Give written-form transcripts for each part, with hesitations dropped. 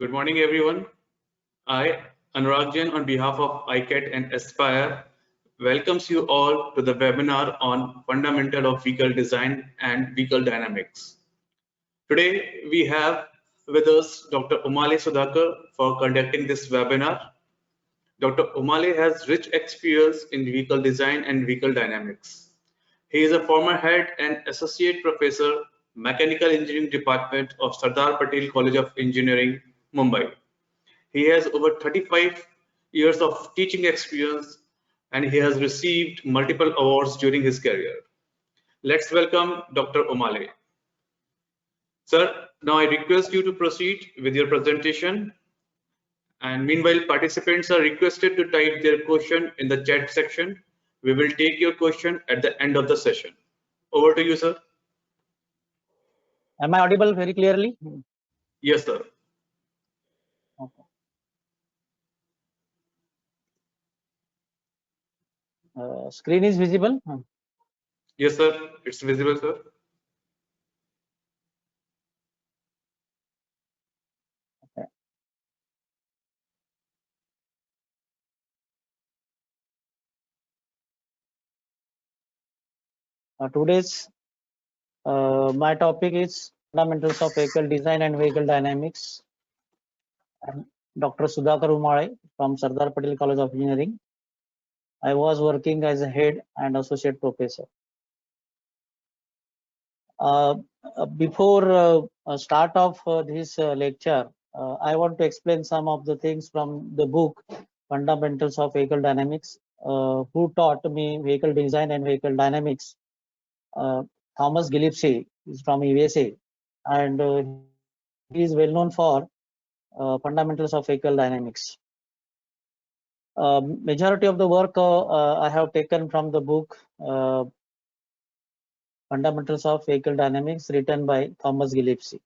Good morning, everyone. I, Anurag Jain, on behalf of ICAT and Aspire, welcomes you all to the webinar on Fundamental of Vehicle Design and Vehicle Dynamics. Today, we have with us Dr. Umale Sudhakar for conducting this webinar. Dr. Umale has rich experience in vehicle design and vehicle dynamics. He is a former head and associate professor, Mechanical Engineering Department of Sardar Patel College of Engineering, Mumbai. He has over 35 years of teaching experience and he has received multiple awards during his career. Let's welcome Dr. Umale. Sir, now I request you to proceed with your presentation. And meanwhile, participants are requested to type their question in the chat section. We will take your question at the end of the session. Over to you, sir. Am I audible very clearly? Yes, sir. Okay. Screen is visible? Yes, sir. It's visible, sir. Okay. Today's my topic is fundamentals of vehicle design and vehicle dynamics. I'm Dr. Sudhakar Umale from Sardar Patel College of Engineering. I was working as a head and associate professor. Before start of this lecture, I want to explain some of the things from the book Fundamentals of Vehicle Dynamics. Who taught me vehicle design and vehicle dynamics? Thomas Gillespie is from USA, and he is well known for fundamentals of vehicle dynamics. Majority of the work I have taken from the book Fundamentals of Vehicle Dynamics, written by Thomas Gillespie.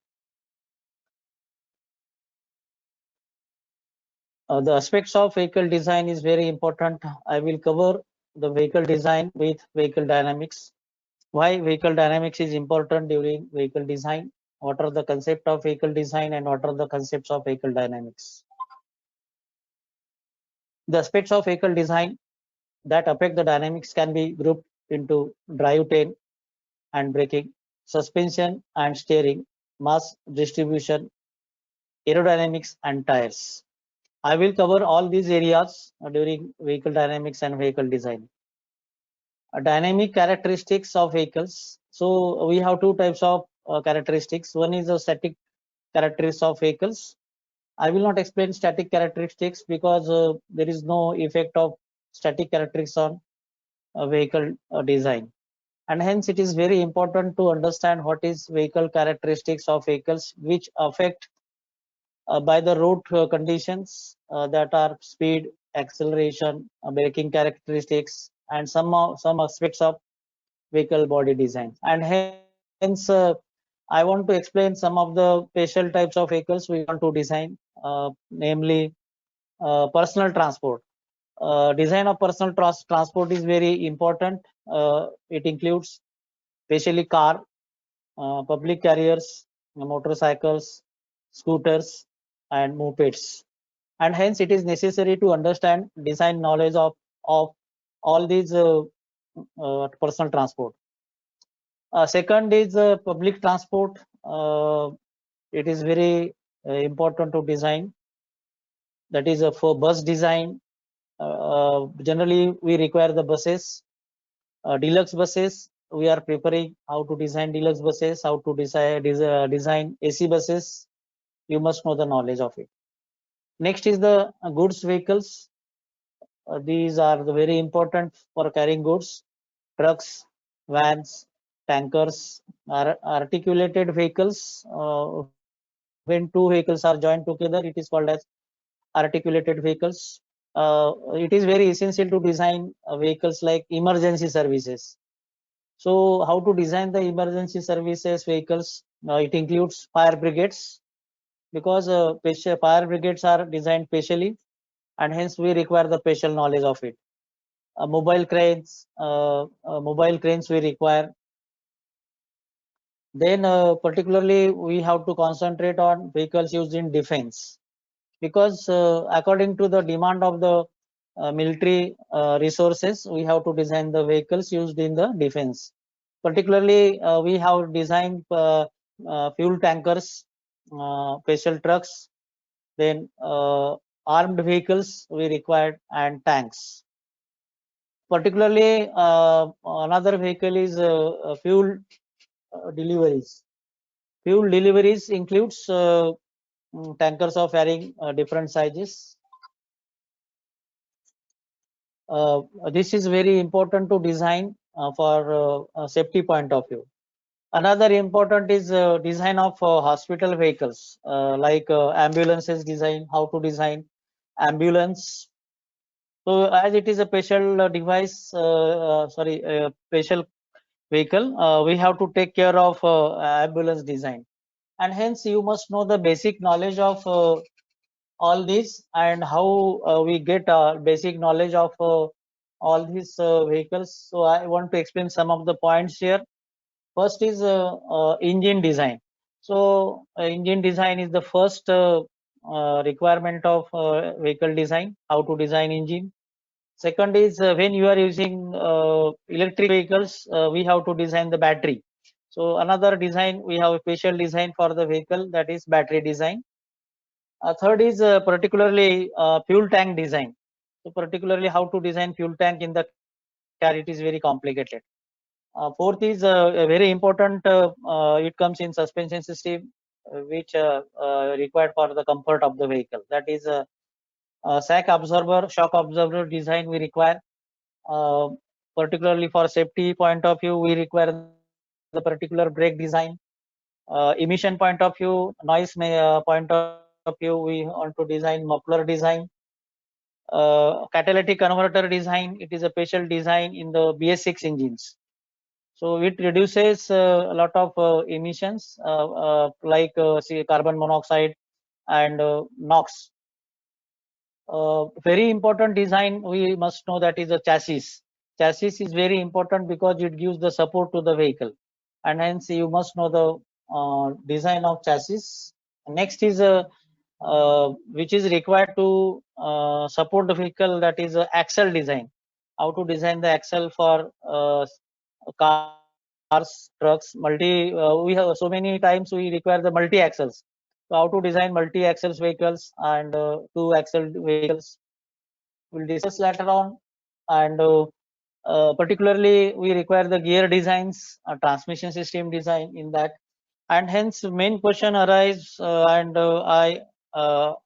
The aspects of vehicle design is very important. I will cover the vehicle design with vehicle dynamics. Why vehicle dynamics is important during vehicle design? What are the concept of vehicle design and what are the concepts of vehicle dynamics? The aspects of vehicle design that affect the dynamics can be grouped into drivetrain and braking, suspension and steering, mass distribution, aerodynamics and tires. I will cover all these areas during vehicle dynamics and vehicle design. Dynamic characteristics of vehicles. So we have two types of characteristics. One is the static characteristics of vehicles. I will not explain static characteristics because there is no effect of static characteristics on vehicle design, and hence it is very important to understand what is vehicle characteristics of vehicles which affect by the road conditions that are speed, acceleration, braking characteristics, and some aspects of vehicle body design. And hence I want to explain some of the special types of vehicles we want to design, namely personal transport. Design of personal transport is very important. It includes especially car, public carriers, motorcycles, scooters, and mopeds. And hence it is necessary to understand design knowledge of all these personal transport. Second is public transport. It is very important to design. That is for bus design. Generally, we require the buses, deluxe buses. We are preparing how to design deluxe buses, how to design AC buses. You must know the knowledge of it. Next is the goods vehicles. These are the very important for carrying goods. Trucks, vans, tankers, articulated vehicles. When two vehicles are joined together, it is called as articulated vehicles. It is very essential to design vehicles like emergency services. So how to design the emergency services vehicles? It includes fire brigades, because fire brigades are designed specially, and hence we require the special knowledge of it. Mobile cranes we require. Then particularly we have to concentrate on vehicles used in defense. because according to the demand of the military resources, we have to design the vehicles used in the defense. Particularly, we have designed fuel tankers, special trucks, then armed vehicles we required, and tanks. Particularly, another vehicle is fuel deliveries. Fuel deliveries includes tankers of varying different sizes. This is very important to design for a safety point of view. Another important is design of hospital vehicles, like ambulances design, how to design ambulance. So as it is a special device, special vehicle, we have to take care of ambulance design. And hence you must know the basic knowledge of all this and how we get basic knowledge of all these vehicles. So I want to explain some of the points here. First is engine design. So engine design is the first requirement of vehicle design, how to design engine. Second is when you are using electric vehicles, we have to design the battery. So another design, we have a special design for the vehicle, that is battery design. Third is particularly fuel tank design. So particularly how to design fuel tank in the car, it is very complicated. Fourth is very important. It comes in suspension system, which required for the comfort of the vehicle. That is shock absorber design we require. Uh, Particularly for safety point of view, we require the particular brake design. Emission point of view, noise point of view, we want to design muffler design. Catalytic converter design, it is a special design in the BS6 engines. So it reduces a lot of emissions like carbon monoxide and NOx. Very important design we must know, that is a chassis. Chassis is very important because it gives the support to the vehicle, and hence you must know the design of chassis. Next is which is required to support the vehicle, that is axle design. How to design the axle for cars, trucks, we have so many times we require the multi axles. So how to design multi axles vehicles and two axle vehicles, we'll discuss later on. And particularly we require the gear designs, transmission system design in that. And hence main question arise, and I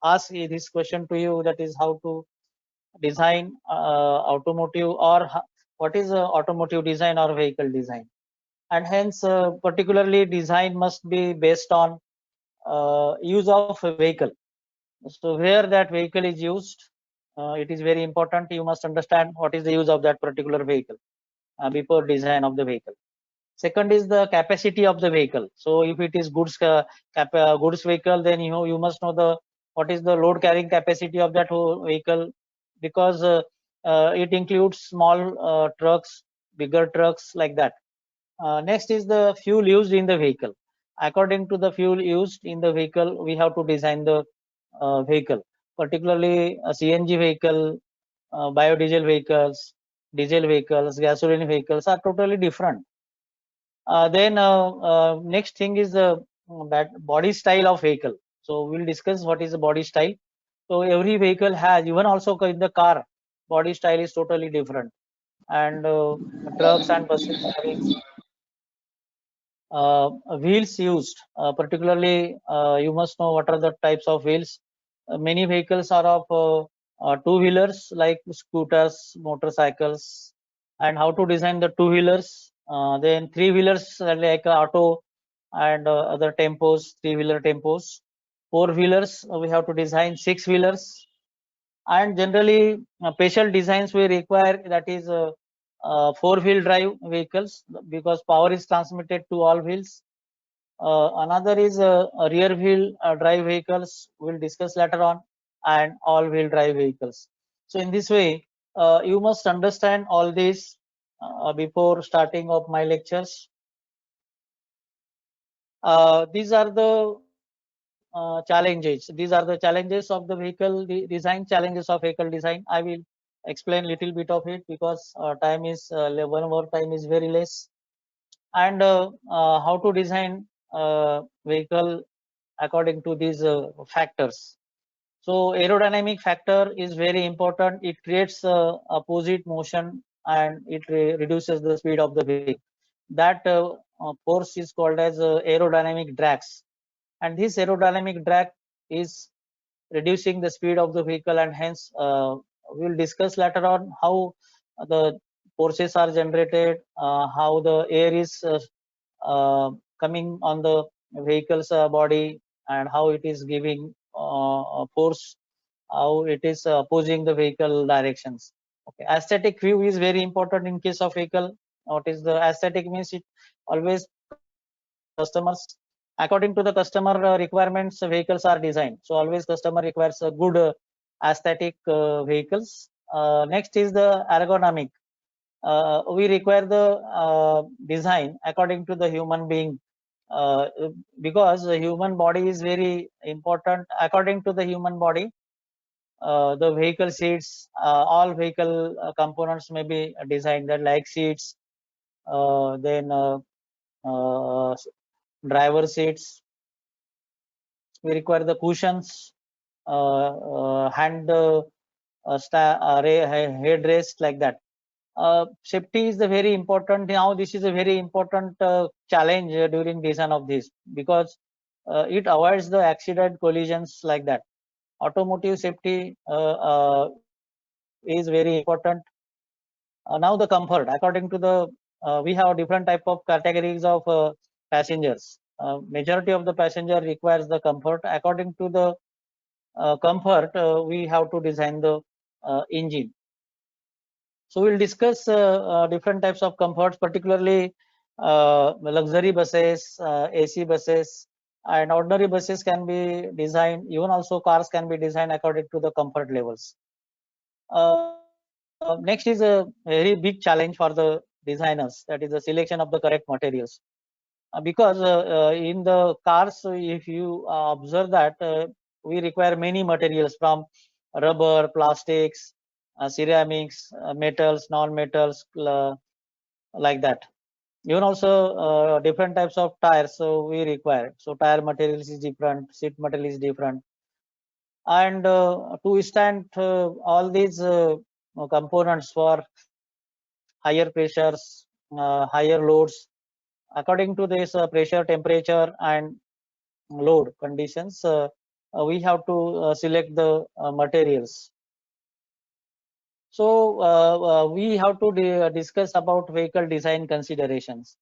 ask this question to you, that is how to design automotive, or what is automotive design or vehicle design. And hence particularly design must be based on use of a vehicle. So where that vehicle is used, it is very important. You must understand what is the use of that particular vehicle before design of the vehicle. Second is the capacity of the vehicle. So if it is goods vehicle, then you must know the what is the load carrying capacity of that whole vehicle, because it includes small trucks, bigger trucks, like that. Next is the fuel used in the vehicle. According to the fuel used in the vehicle, we have to design the vehicle. Particularly a CNG vehicle, biodiesel vehicles, diesel vehicles, gasoline vehicles are totally different. Then next thing is the body style of vehicle. So we'll discuss what is the body style. So every vehicle has, even also in the car, body style is totally different. And trucks and buses having wheels used. Particularly, you must know what are the types of wheels. Many vehicles are of two-wheelers like scooters, motorcycles, and how to design the two-wheelers. Then three-wheelers like auto and other tempos, three-wheeler tempos. Four-wheelers, we have to design six-wheelers. And generally, special designs we require, that is four-wheel drive vehicles, because power is transmitted to all wheels. Another is rear wheel drive vehicles, we'll discuss later on, and all wheel drive vehicles. So in this way, you must understand all this before starting of my lectures. These are the challenges. These are the challenges of the vehicle design, challenges of vehicle design. I will explain little bit of it because time is 1 hour time is very less. And how to design vehicle according to these factors. So aerodynamic factor is very important. It creates opposite motion and it reduces the speed of the vehicle. That force is called as aerodynamic drags. And this aerodynamic drag is reducing the speed of the vehicle, and hence we will discuss later on how the forces are generated, how the air is coming on the vehicle's body, and how it is giving force, how it is opposing the vehicle directions. Okay, aesthetic view is very important in case of vehicle. What is the aesthetic means? It always customers, according to the customer requirements, vehicles are designed. So always customer requires a good aesthetic vehicles. Next is the ergonomic. We require the design according to the human being, uh, because the human body is very important. According to the human body, the vehicle seats, all vehicle components may be designed, that like seats, then uh, driver seats. We require the cushions, hand headrest, like that. Safety is the very important. Now this is a very important challenge during design of this, because it avoids the accident, collisions, like that. Automotive safety is very important. Now the comfort, according to the we have different type of categories of passengers. Majority of the passenger requires the comfort. According to the comfort, we have to design the engine. So we'll discuss different types of comforts, particularly luxury buses, AC buses, and ordinary buses can be designed. Even also cars can be designed according to the comfort levels. Next is a very big challenge for the designers, that is the selection of the correct materials. Because in the cars, if you observe that we require many materials from rubber, plastics, ceramics, metals, non-metals, like that. Even also different types of tires, so we require. So tire materials is different, seat material is different, and to stand all these components for higher pressures, higher loads, according to this pressure, temperature, and load conditions, we have to select the materials. So we have to discuss about vehicle design considerations.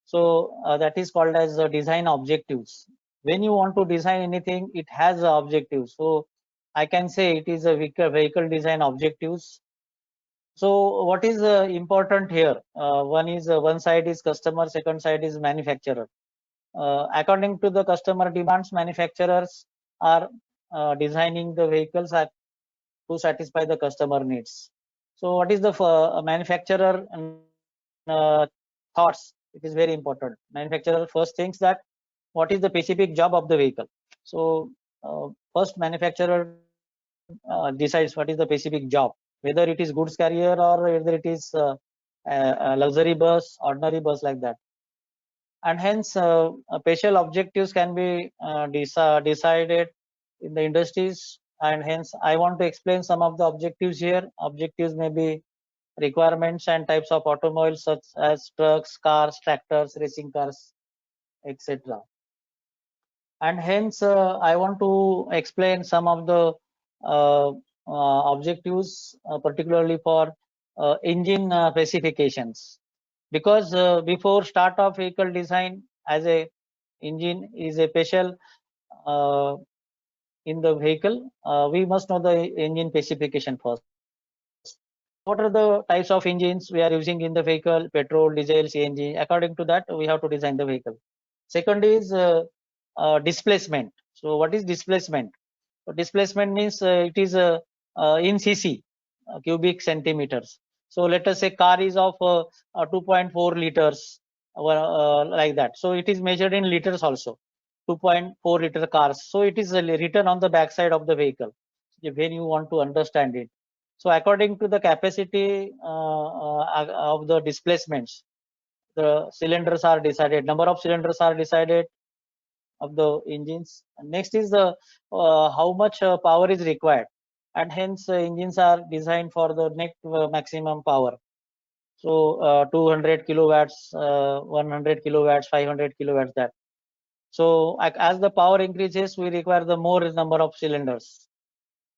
So that is called as design objectives. When you want to design anything, it has objectives. So I can say it is a vehicle design objectives. So what is important here? One side is customer, second side is manufacturer. According to the customer demands, manufacturers are designing the vehicles to satisfy the customer needs. So what is the manufacturer thoughts? It is very important. Manufacturer first thinks that what is the specific job of the vehicle. So first manufacturer decides what is the specific job, whether it is goods carrier or whether it is luxury bus, ordinary bus, like that. And hence special objectives can be decided in the industries, and hence I want to explain some of the objectives here. Objectives may be requirements and types of automobiles such as trucks, cars, tractors, racing cars, etc. And hence I want to explain some of the uh, objectives, particularly for engine specifications, because before start of vehicle design, as a engine is a special uh, in the vehicle, we must know the engine specification first. So what are the types of engines we are using in the vehicle? Petrol, diesel, CNG. According to that, we have to design the vehicle. Second is displacement. So what is displacement? So displacement means it is in cc, cubic centimeters. So let us say car is of 2.4 liters, like that. So it is measured in liters also. 2.4 liter cars. So it is written on the back side of the vehicle when you want to understand it. So according to the capacity of the displacements, the cylinders are decided, number of cylinders are decided of the engines. Next is the how much power is required, and hence engines are designed for the net maximum power. So 200 kilowatts, 100 kilowatts, 500 kilowatts, that. So as the power increases, we require the more number of cylinders.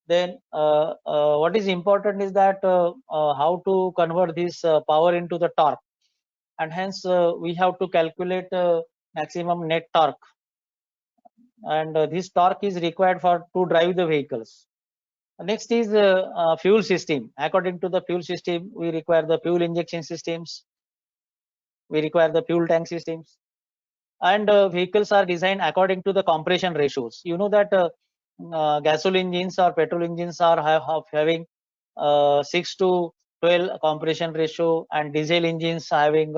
Then what is important is that how to convert this power into the torque, and hence we have to calculate maximum net torque, and this torque is required for to drive the vehicles. Next is fuel system. According to the fuel system, we require the fuel injection systems, we require the fuel tank systems, and vehicles are designed according to the compression ratios. You know that gasoline engines or petrol engines are having 6 to 12 compression ratio, and diesel engines having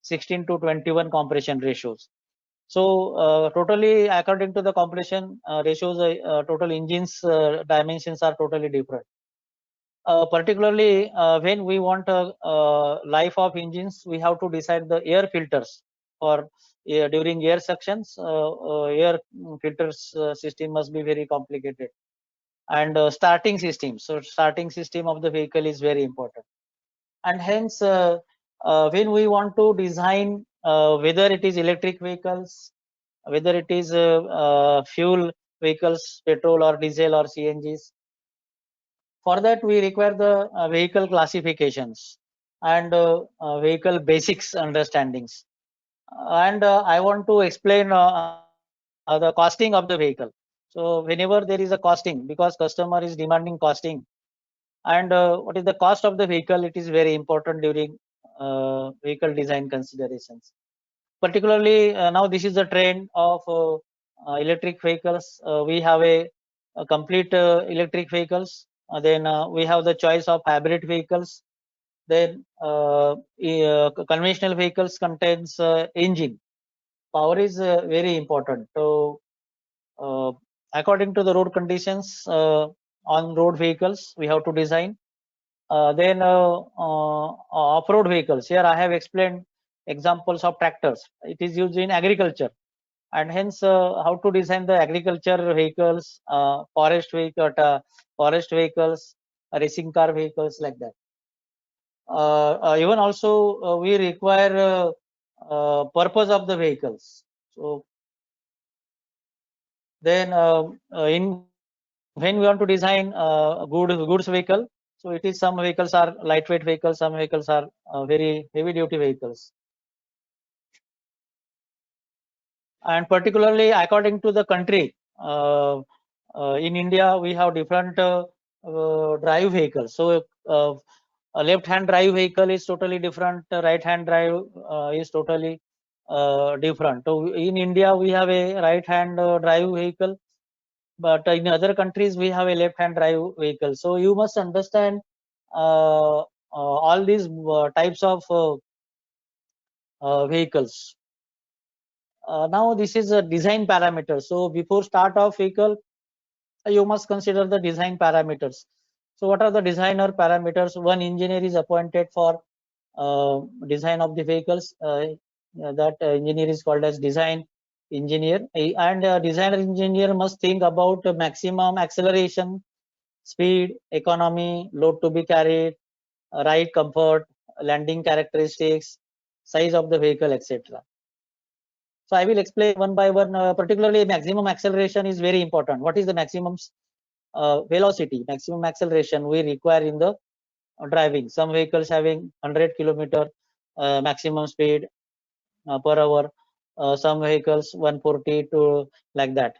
16 to 21 compression ratios. So totally according to the compression ratios, total engines dimensions are totally different. Particularly when we want a life of engines, we have to decide the air filters for during air sections. Air filters system must be very complicated, and starting system. So starting system of the vehicle is very important, and hence when we want to design whether it is electric vehicles, whether it is fuel vehicles, petrol or diesel or CNGs. For that, we require the vehicle classifications and vehicle basics understandings. And I want to explain the costing of the vehicle. So whenever there is a costing, because customer is demanding costing, and what is the cost of the vehicle, it is very important during vehicle design considerations. Particularly now this is the trend of electric vehicles. We have a complete electric vehicles. Then we have the choice of hybrid vehicles. Then conventional vehicles contains engine. Power is very important. So uh, according to the road conditions on road vehicles, we have to design. Then off-road vehicles. Here I have explained examples of tractors. It is used in agriculture, and hence how to design the agriculture vehicles, forest vehicles, racing car vehicles, like that. Even also we require purpose of the vehicles. So then in when we want to design goods vehicle, so it is some vehicles are lightweight vehicles, some vehicles are very heavy duty vehicles. And particularly according to the country, in India we have different drive vehicles. So a left hand drive vehicle is totally different, right hand drive is totally different. So in India we have a right hand drive vehicle, but in other countries we have a left hand drive vehicle. So you must understand all these types of vehicles. Now this is a design parameter. So before start of vehicle, you must consider the design parameters. So what are the designer parameters? One engineer is appointed for design of the vehicles. That engineer is called as design engineer, and designer engineer must think about maximum acceleration, speed, economy, load to be carried, ride comfort, landing characteristics, size of the vehicle, etc. So I will explain one by one. Particularly maximum acceleration is very important. What is the maximum velocity, maximum acceleration we require in the driving? Some vehicles having 100 kilometer maximum speed per hour. Some vehicles 140 to, like that.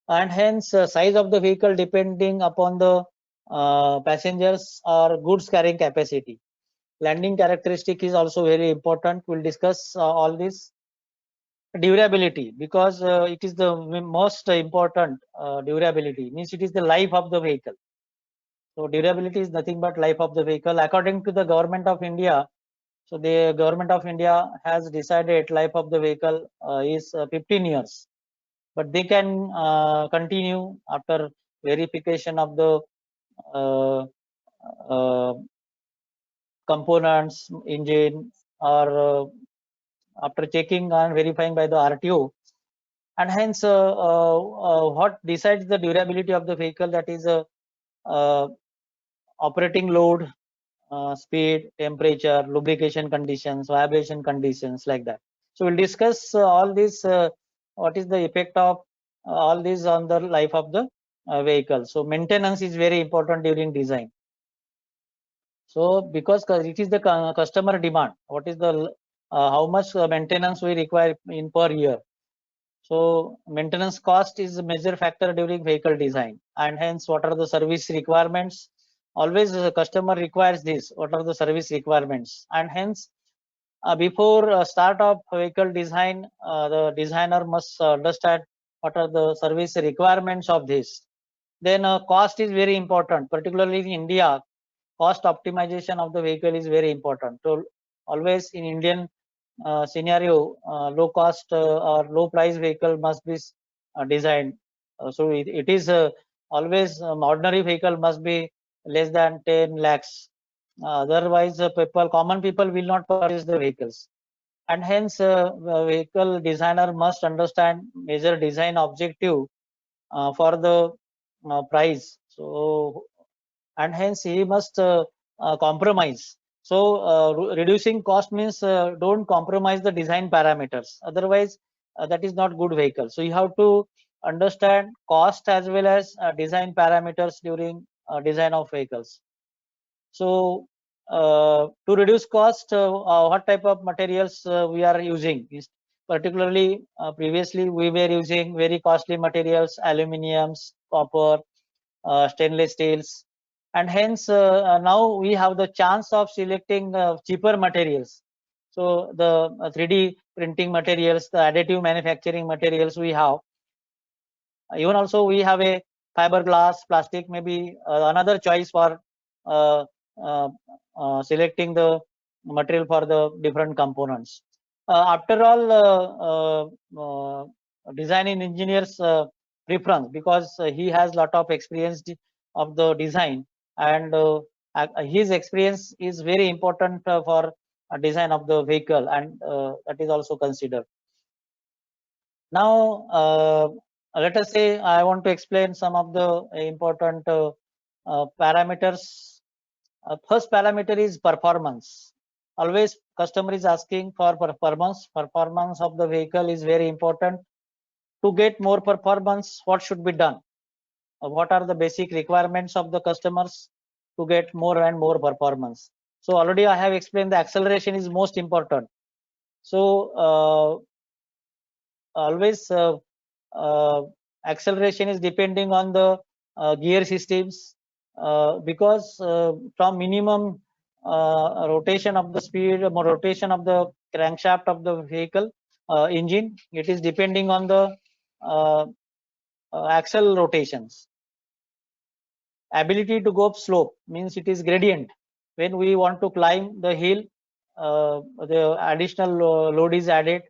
And hence size of the vehicle depending upon the passengers or goods carrying capacity. Landing characteristic is also very important. We'll discuss all this. Durability, because it is the most important. Durability means it is the life of the vehicle. So durability is nothing but life of the vehicle. According to the government of India, so the government of India has decided life of the vehicle is 15 years. but they can continue after verification of the uh, uh, components, engine, or after checking and verifying by the RTO. And hence, what decides the durability of the vehicle, that is uh, operating load, speed, temperature, lubrication conditions, vibration conditions, like that. So we'll discuss all this, what is the effect of all this on the life of the vehicle. So maintenance is very important during design. So because it is the customer demand, what is the how much maintenance we require in per year. So maintenance cost is a major factor during vehicle design, and hence what are the service requirements. Always the customer requires this, what are the service requirements, and hence before start of vehicle design, the designer must understand what are the service requirements of this. Then cost is very important, particularly in India. Cost optimization of the vehicle is very important. So always in Indian scenario, low cost or low price vehicle must be designed. So it is always ordinary vehicle must be less than 10 lakhs. Otherwise, common people will not purchase the vehicles. And hence, vehicle designer must understand major design objective for the price. So, and hence he must compromise. So reducing cost means don't compromise the design parameters, otherwise that is not good vehicle. So you have to understand cost as well as design parameters during design of vehicles. So to reduce cost, what type of materials we are using is, particularly previously we were using very costly materials, aluminiums, copper, stainless steels, and hence now we have the chance of selecting cheaper materials. So the 3D printing materials, the additive manufacturing materials we have. Even also we have a fiberglass, plastic, maybe another choice for uh, uh, selecting the material for the different components. After all, designing engineers preference, because he has lot of experience of the design, and his experience is very important for design of the vehicle, and that is also considered. Now, let us say I want to explain some of the important parameters. First parameter is performance. Always customer is asking for performance. Performance of the vehicle is very important. To get more performance, what should be done? What are the basic requirements of the customers to get more and more performance? So already I have explained the acceleration is most important. So always acceleration is depending on the gear systems, because from minimum rotation of the speed, rotation of the crankshaft of the vehicle engine, it is depending on the uh, axle rotations. Ability to go up slope means it is gradient. When we want to climb the hill, the additional load is added.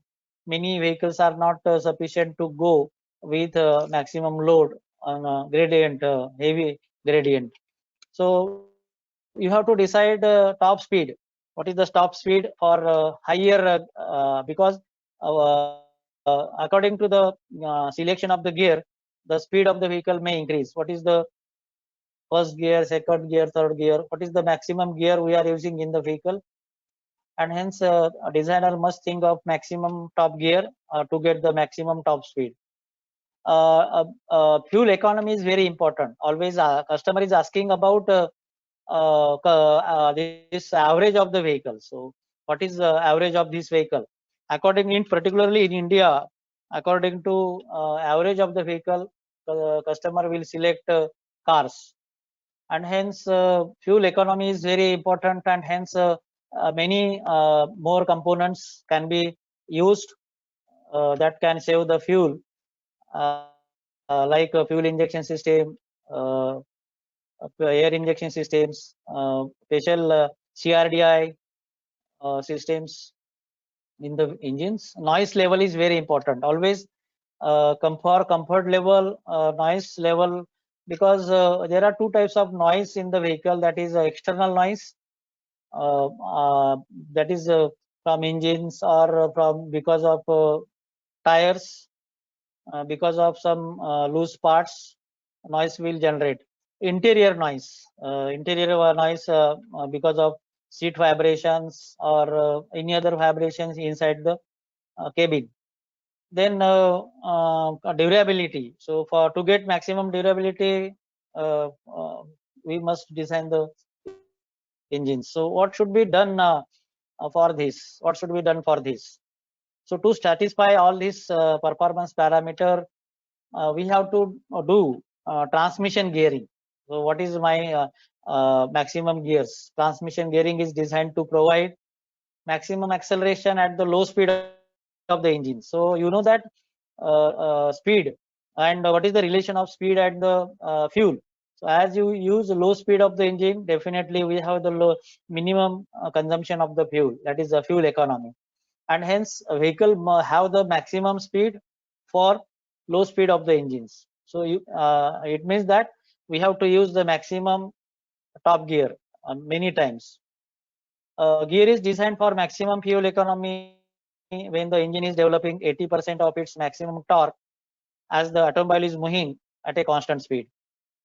Many vehicles are not sufficient to go with maximum load on gradient, heavy gradient. So you have to decide top speed. What is the top speed for higher, because according to the selection of the gear, the speed of the vehicle may increase. What is the first gear, second gear, third gear? What is the maximum gear we are using in the vehicle? And hence, a designer must think of maximum top gear to get the maximum top speed. Fuel economy is very important. Always, customer is asking about this average of the vehicle. So, what is the average of this vehicle? According, in particularly in India, according to average of the vehicle, customer will select cars, and hence fuel economy is very important, and hence many more components can be used that can save the fuel, like fuel injection system, uh, air injection systems, special CRDI systems in the engines. Noise level is very important. Always comfort level, noise level, because there are two types of noise in the vehicle, that is external noise, that is from engines or from because of tires, because of some loose parts, noise will generate. Interior noise because of seat vibrations or any other vibrations inside the cabin. Then durability. So for to get maximum durability, we must design the engine. So what should be done for this? What should be done for this? So to satisfy all these performance parameter, we have to do transmission gearing. So what is my maximum gears? Transmission gearing is designed to provide maximum acceleration at the low speed of the engine. So you know that speed, and what is the relation of speed and the fuel. So as you use low speed of the engine, definitely we have the low minimum consumption of the fuel, that is the fuel economy, and hence a vehicle have the maximum speed for low speed of the engines. So it means that we have to use the maximum top gear many times. Gear is designed for maximum fuel economy when the engine is developing 80% of its maximum torque as the automobile is moving at a constant speed.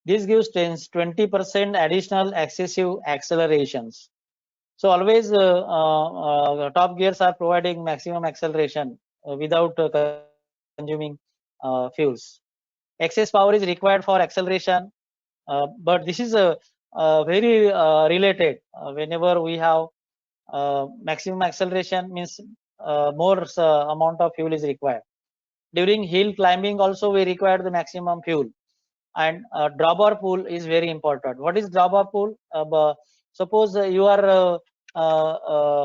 This gives 20% additional excessive accelerations. So always top gears are providing maximum acceleration without consuming fuels. Excess power is required for acceleration, but this is very related. Whenever we have maximum acceleration means more amount of fuel is required. During hill climbing also we require the maximum fuel. And drawbar pull is very important. What is drawbar pull? Suppose you are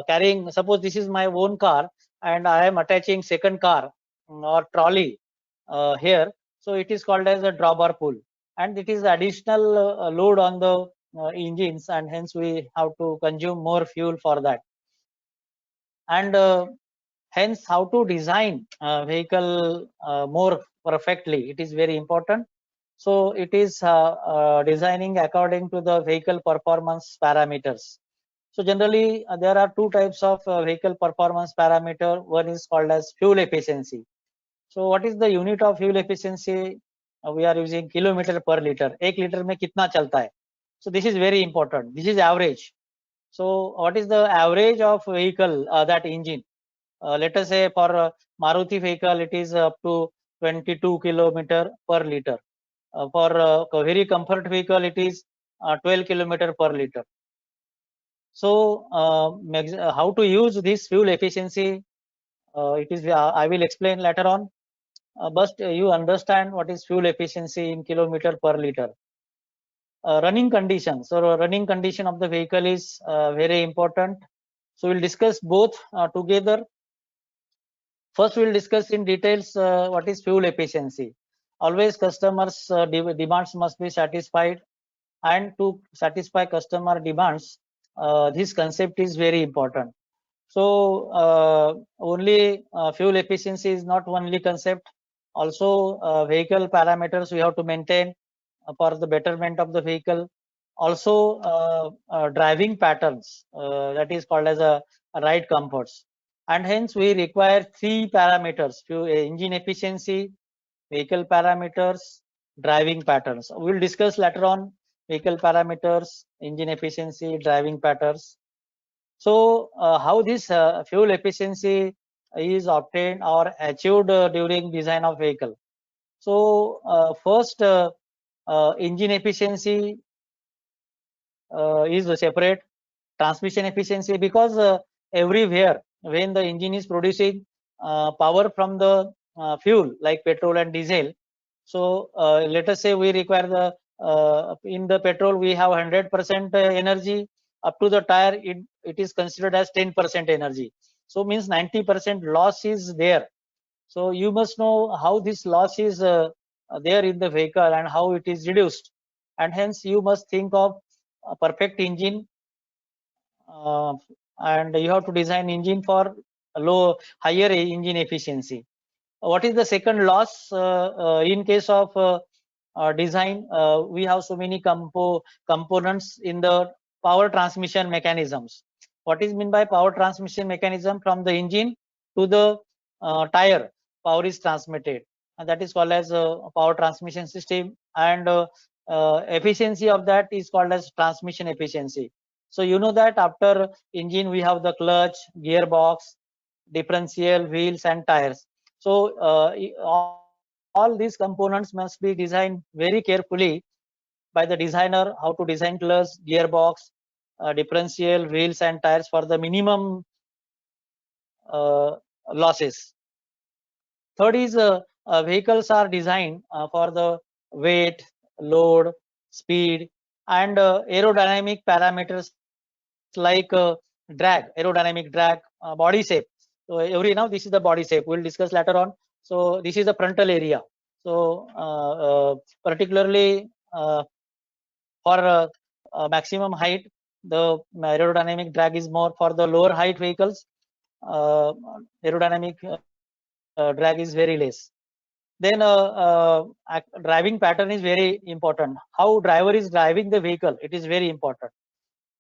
carrying, suppose this is my own car and I am attaching second car or trolley here, so it is called as a drawbar pull, and it is additional load on the engines, and hence we have to consume more fuel for that. And hence how to design vehicle more perfectly, it is very important. So it is designing according to the vehicle performance parameters. So generally there are two types of vehicle performance parameter. One is called as fuel efficiency. So what is the unit of fuel efficiency? We are using kilometer per liter. 1 liter में कितना चलता है? So this is very important. This is average. So what is the average of vehicle, that engine? Let us say for Maruti vehicle, it is up to 22 kilometer per liter. For a very comfort vehicle, it is 12 kilometer per liter. So how to use this fuel efficiency? It is I will explain later on. But you understand what is fuel efficiency in kilometer per liter. Running condition. So running condition of the vehicle is very important. So we'll discuss both together. First, we'll discuss in details what is fuel efficiency. Always customers' demands must be satisfied, and to satisfy customer demands, this concept is very important. So only fuel efficiency is not only concept. Also vehicle parameters we have to maintain for the betterment of the vehicle. Also driving patterns, that is called as a ride comforts, and hence we require three parameters: engine efficiency, vehicle parameters, driving patterns. We'll discuss later on vehicle parameters, engine efficiency, driving patterns. So how this fuel efficiency is obtained or achieved during design of vehicle? So first engine efficiency is separate. Transmission efficiency, because everywhere when the engine is producing power from the fuel like petrol and diesel, so let us say we require the in the petrol we have 100% energy, up to the tire it is considered as 10% energy, so means 90% loss is there. So you must know how this loss is there in the vehicle and how it is reduced, and hence you must think of a perfect engine, and you have to design engine for higher engine efficiency. What is the second loss? In case of design, we have so many components in the power transmission mechanisms. What is meant by power transmission mechanism? From the engine to the tire, power is transmitted, and that is called as power transmission system. And efficiency of that is called as transmission efficiency. So you know that after engine we have the clutch, gearbox, differential, wheels, and tires. So all these components must be designed very carefully by the designer, how to design clutch, gearbox, differential, wheels, and tires for the minimum losses. Third is vehicles are designed for the weight, load, speed, and aerodynamic parameters like aerodynamic drag, body shape. So now this is the body shape. We'll discuss later on. So this is the frontal area. So particularly for maximum height, the aerodynamic drag is more. For the lower height vehicles, aerodynamic drag is very less. Then driving pattern is very important. How driver is driving the vehicle, it is very important.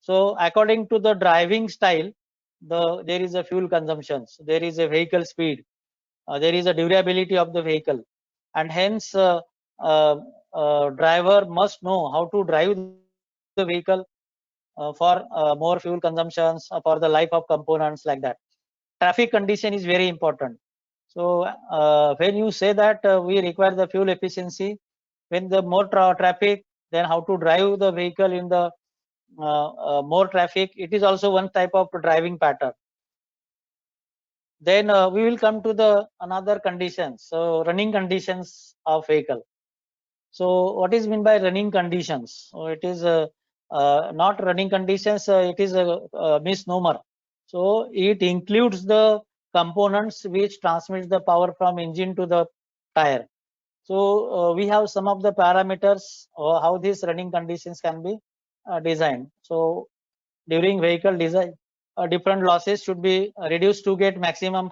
So according to the driving style, there is a fuel consumptions, there is a vehicle speed, there is a durability of the vehicle, and hence driver must know how to drive the vehicle for more fuel consumptions, for the life of components, like that. Traffic condition is very important. So when you say that we require the fuel efficiency, when the more traffic, then how to drive the vehicle in the more traffic, it is also one type of driving pattern. Then we will come to the another conditions. So running conditions of vehicle. So what is meant by running conditions? So it is not running conditions, it is a misnomer. So it includes the components which transmits the power from engine to the tire. So we have some of the parameters how these running conditions can be designed. So during vehicle design, different losses should be reduced to get maximum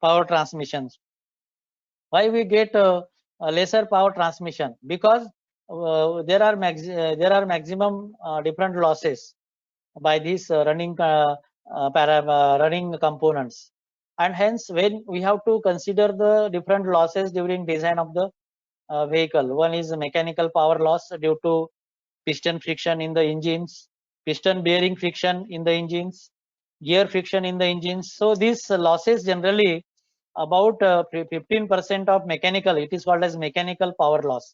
power transmissions. Why we get a lesser power transmission? Because there are maximum different losses by these running components, and hence when we have to consider the different losses during design of the vehicle. One is mechanical power loss due to piston friction in the engines, piston bearing friction in the engines, gear friction in the engines. So these losses generally about 15% of mechanical, it is called as mechanical power loss.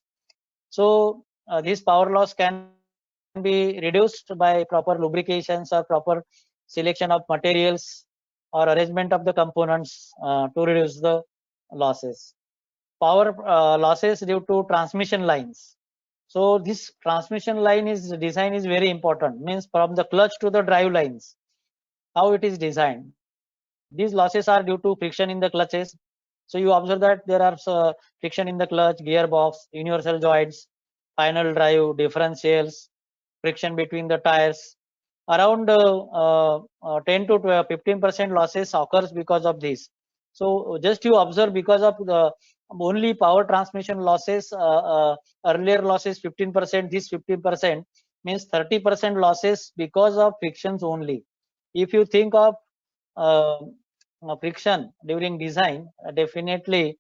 So this power loss can be reduced by proper lubrications or proper selection of materials or arrangement of the components to reduce the losses. Power losses due to transmission lines. So this transmission line is design is very important, means from the clutch to the drive lines, how it is designed. These losses are due to friction in the clutches. So you observe that there are friction in the clutch, gearbox, universal joints, final drive, differentials, friction between the tires. Around 10 to 15% losses occurs because of this. So just you observe, because of the only power transmission losses, earlier losses 15%, this 15% means 30% losses because of frictions only. If you think of uh, friction during design, definitely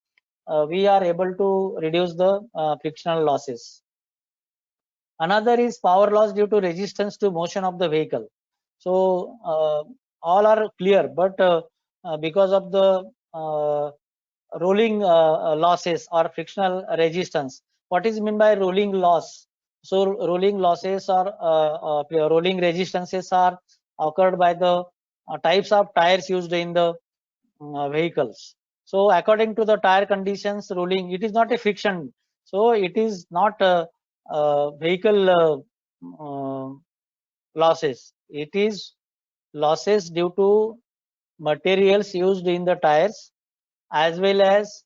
we are able to reduce the frictional losses. Another is power loss due to resistance to motion of the vehicle. So all are clear, but because of the rolling losses or frictional resistance. What is meant by rolling loss? So rolling losses or rolling resistances are occurred by the types of tires used in the vehicles. So according to the tire conditions, rolling, it is not a friction. So it is not vehicle losses. It is losses due to materials used in the tires as well as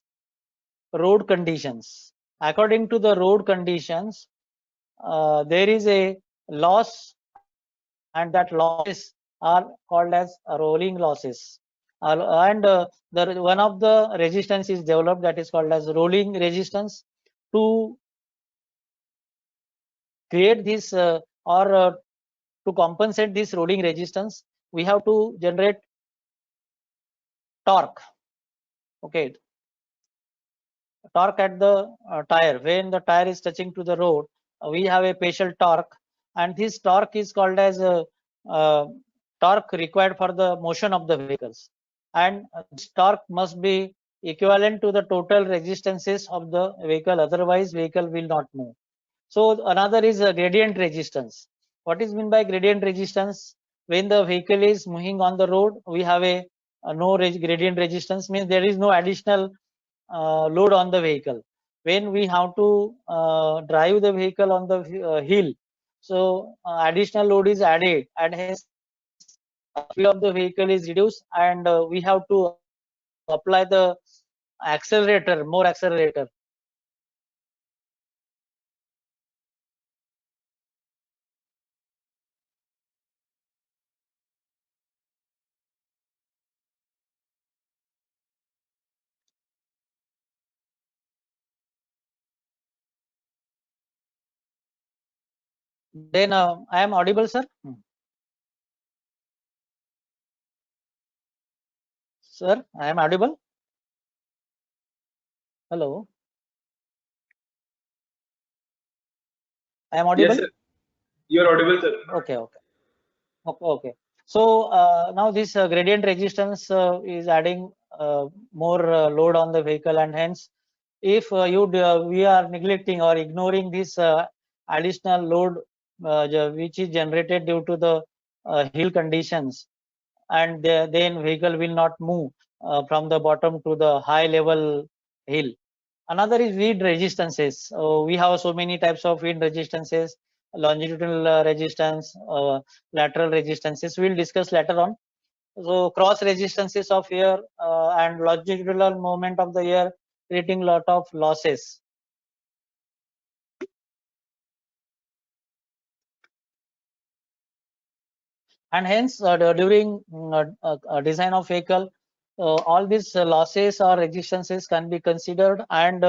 road conditions. According to the road conditions, there is a loss, and that losses are called as rolling losses. One of the resistance is developed that is called as rolling resistance. To create this or to compensate this rolling resistance, we have to generate torque. Okay, torque at the tire. When the tire is touching to the road, we have a partial torque, and this torque is called as uh, torque required for the motion of the vehicles, and this torque must be equivalent to the total resistances of the vehicle, otherwise vehicle will not move. So another is gradient resistance. What is meant by gradient resistance? When the vehicle is moving on the road, we have a no gradient resistance, means there is no additional load on the vehicle. When we have to drive the vehicle on the hill, so additional load is added, and hence speed of the vehicle is reduced, and we have to apply the accelerator, more accelerator. Then I am audible, sir? Sir, I am audible? Hello, I am Yes, audible? sir. You are audible, sir. Okay, okay. Okay. So now this gradient resistance is adding more load on the vehicle, and hence, if we are neglecting or ignoring this additional load which is generated due to the hill conditions, and then vehicle will not move from the bottom to the high level hill. Another is wind resistances. We have so many types of wind resistances: longitudinal resistance, lateral resistances. We'll discuss later on. So cross resistances of air and longitudinal movement of the air, creating lot of losses. And hence during design of vehicle, all these losses or resistances can be considered, and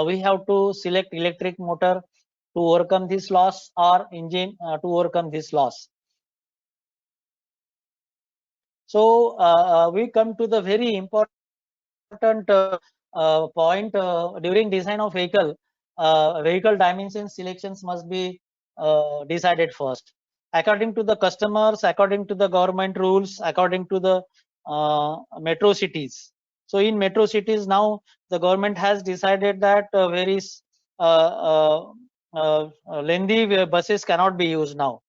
we have to select electric motor to overcome this loss, or engine to overcome this loss. So we come to the very important point during design of vehicle. Vehicle dimension selections must be decided first, according to the customers, according to the government rules, according to the metro cities. So in metro cities now, the government has decided that very lengthy buses cannot be used now.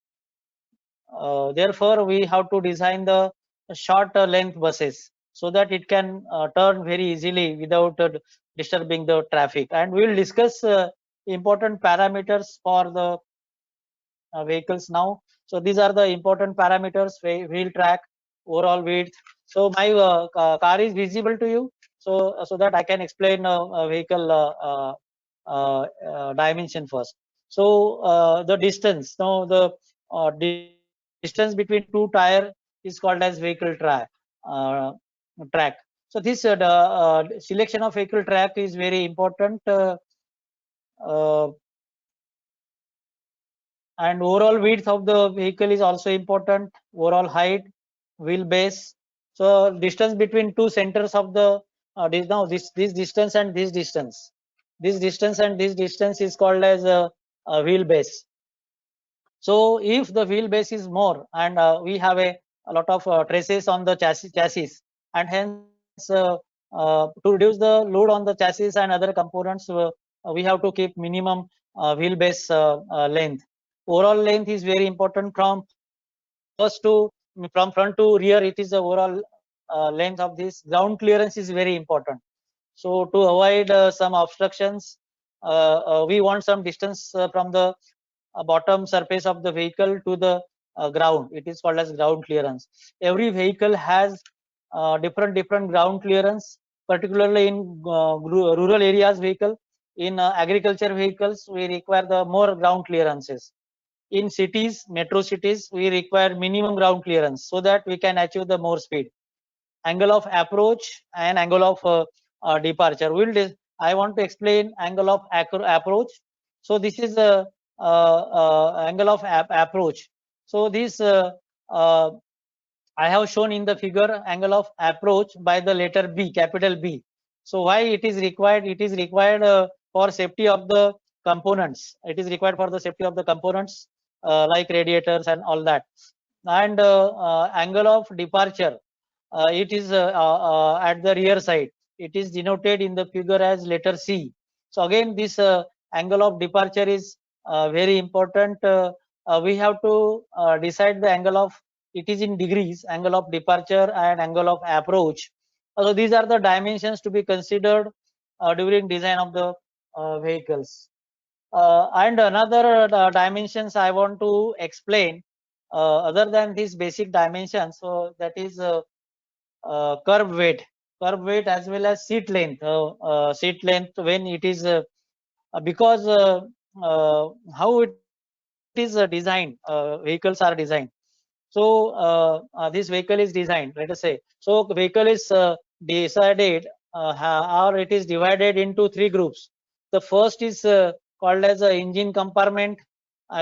Therefore, we have to design the short length buses so that it can turn very easily without disturbing the traffic. And we will discuss important parameters for the vehicles now. So these are the important parameters: wheel track, overall width. So my car is visible to you, so that I can explain vehicle dimension first. So the distance, now the distance between two tire is called as vehicle track. So this selection of vehicle track is very important. Uh, and overall width of the vehicle is also important, overall height, wheelbase. So distance between two centers of the now this distance and this distance is called as a wheelbase. So if the wheelbase is more, and we have a lot of traces on the chassis, and hence to reduce the load on the chassis and other components, we have to keep minimum wheelbase length. Overall length is very important from front to rear. It is the overall length of this. Ground clearance is very important. So to avoid some obstructions, we want some distance from the bottom surface of the vehicle to the ground. It is called as ground clearance. Every vehicle has different ground clearance, particularly in rural areas vehicle. In agriculture vehicles, we require the more ground clearances. In cities, metro cities, we require minimum ground clearance so that we can achieve the more speed. angle of approach and angle of departure. I want to explain angle of approach. So this is a angle of approach. So this I have shown in the figure angle of approach by the letter B, capital B. So why it is required? It is required for safety of the components. It is required for the safety of the components like radiators and all that. And angle of departure, it is at the rear side. It is denoted in the figure as letter C. So again, this angle of departure is very important. We have to decide the angle of, it is in degrees, angle of departure and angle of approach. So these are the dimensions to be considered during design of the vehicles. And another dimensions I want to explain, other than these basic dimensions, so that is curb weight as well as seat length when it is because how it is designed, vehicles are designed. So this vehicle is designed, let us say. So vehicle is decided or it is divided into three groups. The first is called as a engine compartment.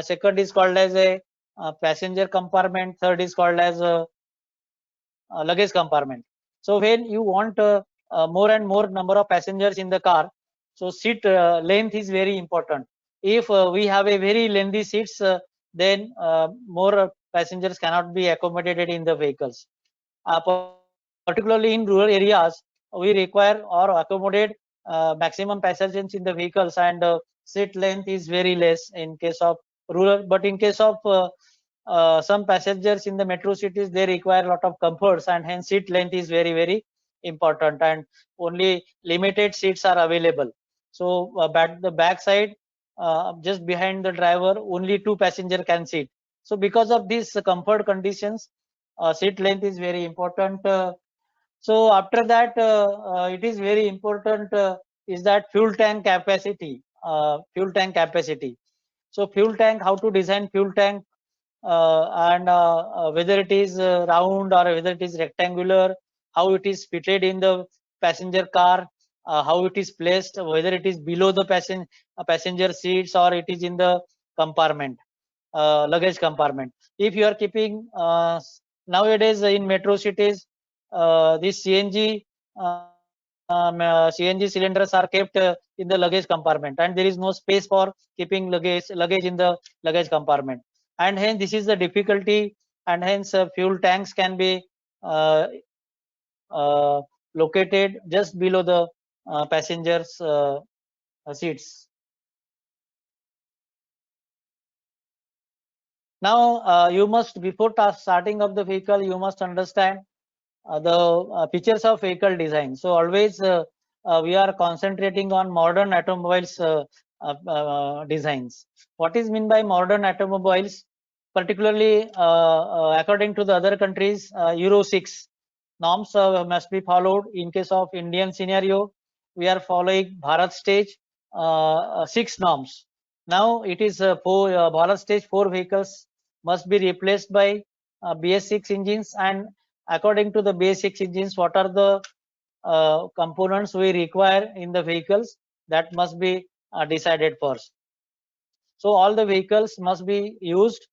Second is called as a passenger compartment. Third is called as a luggage compartment. So when you want more and more number of passengers in the car, so seat length is very important. If we have a very lengthy seats, then more passengers cannot be accommodated in the vehicles. Particularly in rural areas, we require or accommodate maximum passengers in the vehicles, and seat length is very less in case of rural. But in case of some passengers in the metro cities, they require a lot of comforts, and hence seat length is very important, and only limited seats are available. So the back side, just behind the driver, only two passenger can sit. So because of these comfort conditions, seat length is very important. So after that, it is very important is that fuel tank capacity. So fuel tank, how to design fuel tank, and whether it is round or whether it is rectangular, how it is fitted in the passenger car, how it is placed, whether it is below the passenger seats or it is in the compartment, luggage compartment. If you are keeping nowadays in metro cities, this CNG cylinders are kept in the luggage compartment, and there is no space for keeping luggage in the luggage compartment, and hence this is the difficulty, and hence fuel tanks can be uh, located just below the passengers seats. Now you must, before starting of the vehicle, you must understand the features of vehicle design. So always we are concentrating on modern automobiles designs. What is mean by modern automobiles? Particularly according to the other countries, Euro 6 norms must be followed. In case of Indian scenario, we are following Bharat stage 6 norms. Now it is Bharat stage 4 vehicles must be replaced by BS6 engines, and according to the basic engines, what are the components we require in the vehicles, that must be decided first. So all the vehicles must be used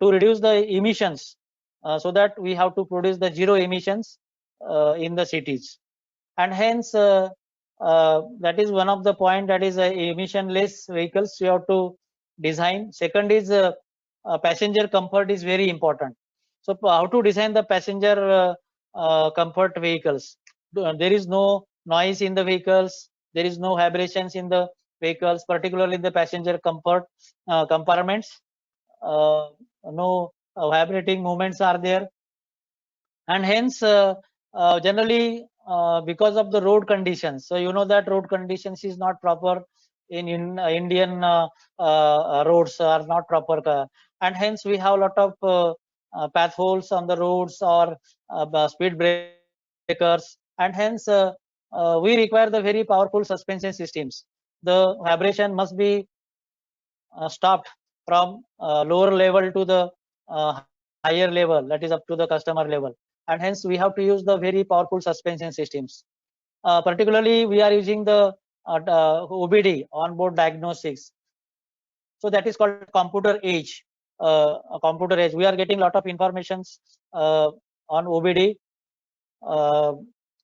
to reduce the emissions, so that we have to produce the zero emissions in the cities, and hence that is one of the point, that is emission-less vehicles you have to design. Second is passenger comfort is very important. So how to design the passenger comfort vehicles? There is no noise in the vehicles, there is no vibrations in the vehicles, particularly the passenger comfort compartments. No vibrating movements are there, and hence generally because of the road conditions. So you know that road conditions is not proper in Indian roads are not proper, and hence we have a lot of path holes on the roads or speed breakers, and hence we require the very powerful suspension systems. The vibration must be stopped from lower level to the higher level, that is up to the customer level. and hence we have to use the very powerful suspension systems. Particularly, we are using the OBD, onboard diagnostics. So that is called computer age. A computer age. We are getting a lot of informations on OBD,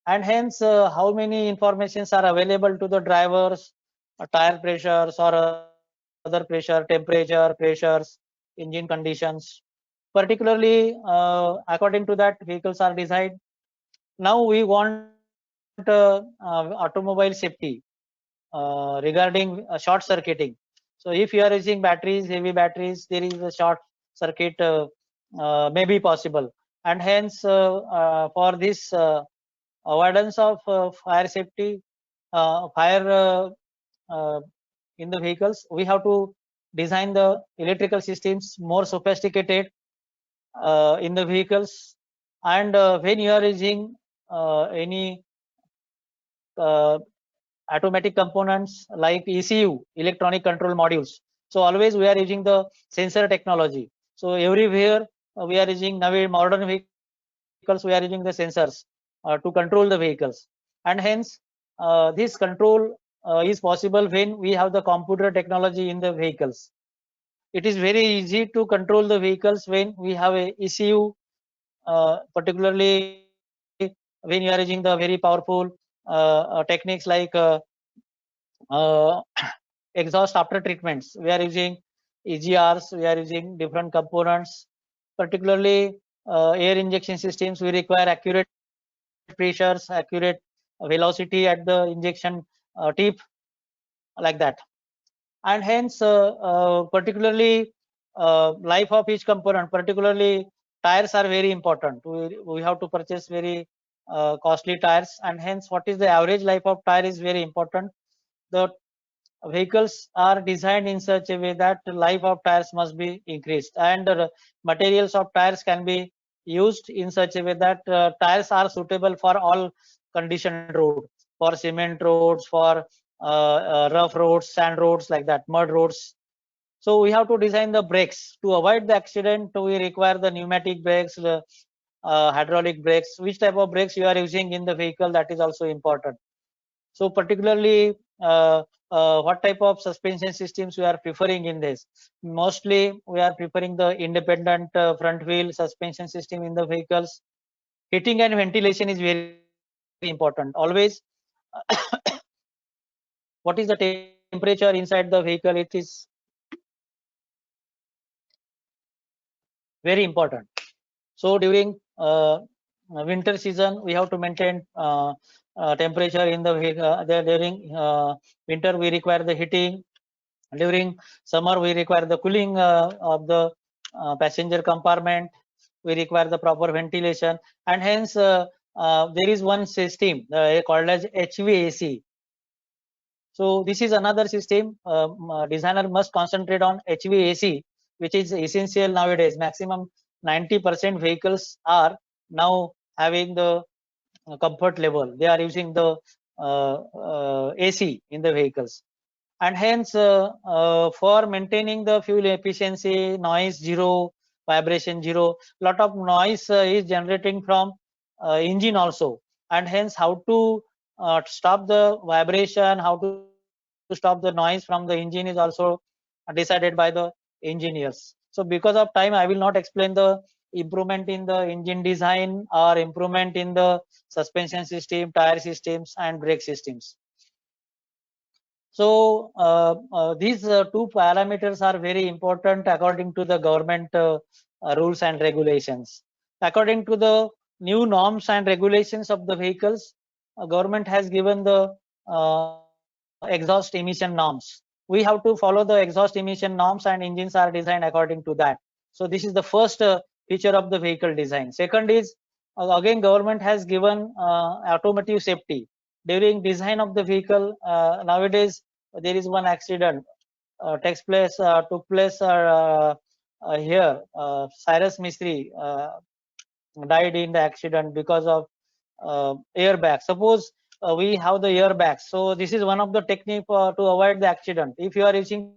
and hence how many informations are available to the drivers, tire pressures or other pressure, temperature, pressures, engine conditions. Particularly, according to that, vehicles are designed. Now we want automobile safety regarding short circuiting. So if you are using batteries, heavy batteries, there is a short circuit may be possible, and hence for this avoidance of fire safety, fire in the vehicles, we have to design the electrical systems more sophisticated in the vehicles. And when you are using any uh, automatic components like ECU, electronic control modules, so always we are using the sensor technology. So everywhere we are using now modern vehicles, we are using the sensors to control the vehicles, and hence this control is possible when we have the computer technology in the vehicles. It is very easy to control the vehicles when we have a ECU, particularly when you are using the very powerful techniques like uh, exhaust after treatments. We are using EGRs, we are using different components, particularly air injection systems. We require accurate pressures, accurate velocity at the injection tip, like that. And hence, particularly life of each component, particularly tires are very important. We have to purchase very costly tires, and hence what is the average life of tire is very important. The vehicles are designed in such a way that the life of tires must be increased, and materials of tires can be used in such a way that tires are suitable for all conditioned road, for cement roads, for rough roads, sand roads, like that, mud roads. So we have to design the brakes to avoid the accident. We require the pneumatic brakes, the hydraulic brakes. Which type of brakes you are using in the vehicle, that is also important. So particularly, what type of suspension systems we are preferring in this? Mostly we are preferring the independent front wheel suspension system in the vehicles. Heating and ventilation is very important. Always, what is the temperature inside the vehicle? It is very important. So during winter season, we have to maintain temperature in the vehicle. During winter, we require the heating. During summer, we require the cooling of the passenger compartment. We require the proper ventilation, and hence there is one system called as HVAC. So this is another system. Designer must concentrate on HVAC, which is essential nowadays. Maximum 90% vehicles are now having the comfort level. They are using the AC in the vehicles, and hence for maintaining the fuel efficiency, noise zero, vibration zero, lot of noise is generating from engine also, and hence how to stop the vibration, how to stop the noise from the engine is also decided by the engineers. So because of time, I will not explain the improvement in the engine design or improvement in the suspension system, tire systems, and brake systems. So these two parameters are very important according to the government rules and regulations. According to the new norms and regulations of the vehicles, government has given the exhaust emission norms. We have to follow the exhaust emission norms, and engines are designed according to that. So this is the first feature of the vehicle design. Second is, again, government has given automotive safety. During design of the vehicle, nowadays there is one accident took place here. Cyrus Mistry died in the accident because of airbag. Suppose we have the airbags, so this is one of the technique to avoid the accident. If you are using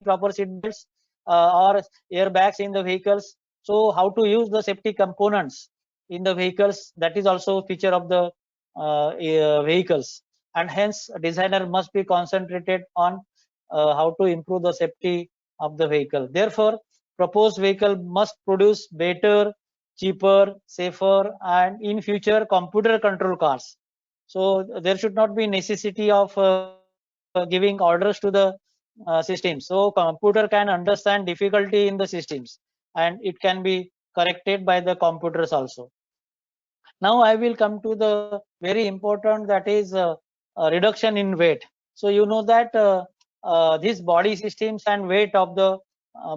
proper seat belts or airbags in the vehicles, so how to use the safety components in the vehicles. That is also a feature of the vehicles, and hence designer must be concentrated on how to improve the safety of the vehicle. Therefore, proposed vehicle must produce better, cheaper, safer, and in future computer control cars. So there should not be necessity of giving orders to the systems. So computer can understand difficulty in the systems, and it can be corrected by the computers also. Now I will come to the very important, that is reduction in weight. So you know that these body systems and weight of the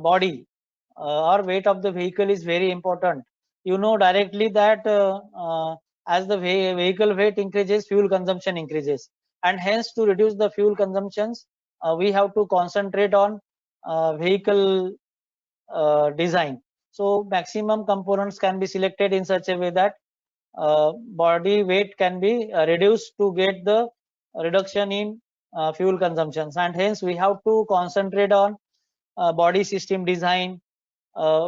body or weight of the vehicle is very important. You know directly that as the vehicle weight increases, fuel consumption increases, and hence to reduce the fuel consumptions, we have to concentrate on vehicle design. So maximum components can be selected in such a way that body weight can be reduced to get the reduction in fuel consumptions, and hence we have to concentrate on body system design.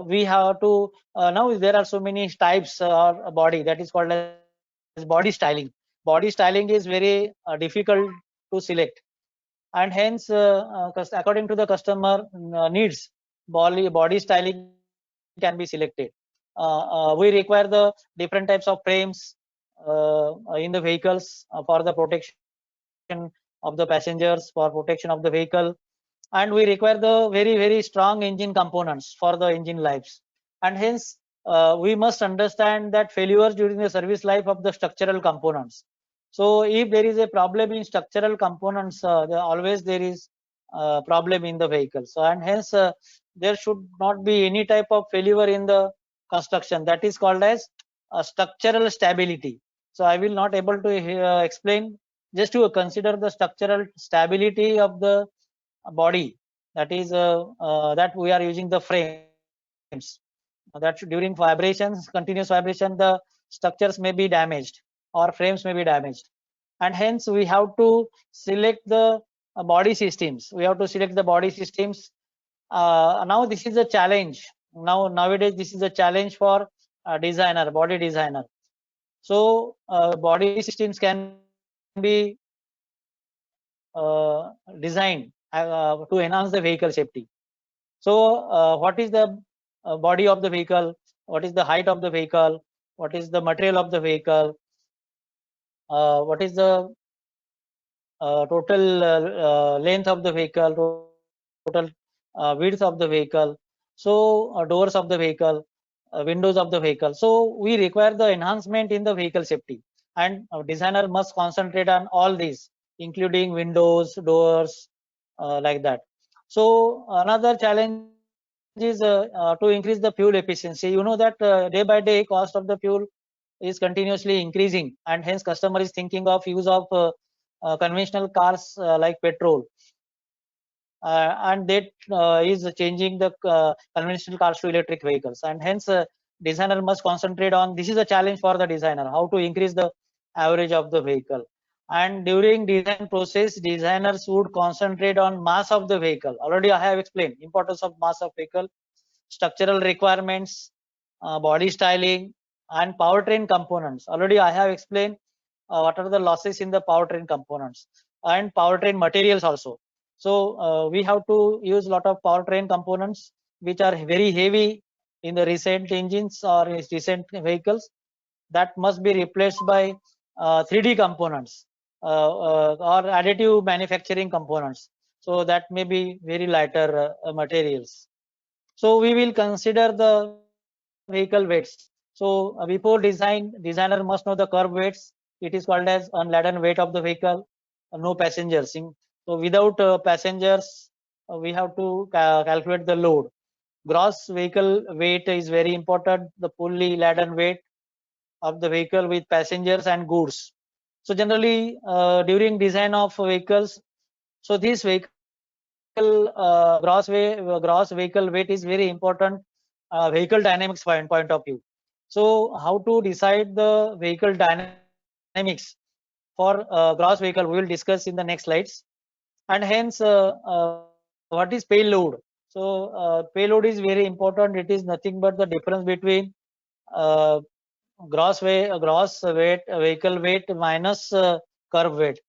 We have to now there are so many types or body, that is called as body styling. Body styling is very difficult to select, and hence according to the customer needs, body styling can be selected. We require the different types of frames in the vehicles for the protection of the passengers, for protection of the vehicle, and we require the very strong engine components for the engine lives. And hence we must understand that failures during the service life of the structural components. So if there is a problem in structural components, always there is problem in the vehicle. So and hence there should not be any type of failure in the construction. That is called as structural stability. So I will not able to explain, just to consider the structural stability of the body. That is that we are using the frames. That during vibrations, continuous vibration, the structures may be damaged or frames may be damaged, and hence we have to select the body systems. We have to select the body systems. Now this is a challenge. Nowadays this is a challenge for designer, body designer. So body systems can be designed to enhance the vehicle safety. So what is the body of the vehicle? What is the height of the vehicle? What is the material of the vehicle? What is the total length of the vehicle, total width of the vehicle? So doors of the vehicle, windows of the vehicle. So we require the enhancement in the vehicle safety, and designer must concentrate on all these, including windows, doors, like that. So another challenge is to increase the fuel efficiency. You know that day by day cost of the fuel is continuously increasing, and hence customer is thinking of use of conventional cars like petrol, and that is changing the conventional cars to electric vehicles, and hence designer must concentrate on, this is a challenge for the designer, how to increase the average of the vehicle. And during design process, designers would concentrate on mass of the vehicle. Already I have explained importance of mass of vehicle, structural requirements, body styling, and powertrain components. Already I have explained what are the losses in the powertrain components and powertrain materials also. So we have to use a lot of powertrain components which are very heavy in the recent engines or recent vehicles, that must be replaced by 3D components or additive manufacturing components. So that may be very lighter materials. So we will consider the vehicle weights. So before designer must know the curb weights. It is called as unladen weight of the vehicle. No passengers. So without passengers, we have to calculate the load. Gross vehicle weight is very important. The fully laden weight of the vehicle with passengers and goods. So generally during design of vehicles, so this vehicle gross vehicle weight is very important vehicle dynamics point of view. So how to decide the vehicle dynamics for gross vehicle, we will discuss in the next slides. And hence what is payload? So payload is very important. It is nothing but the difference between uh, gross weight vehicle weight minus curb weight.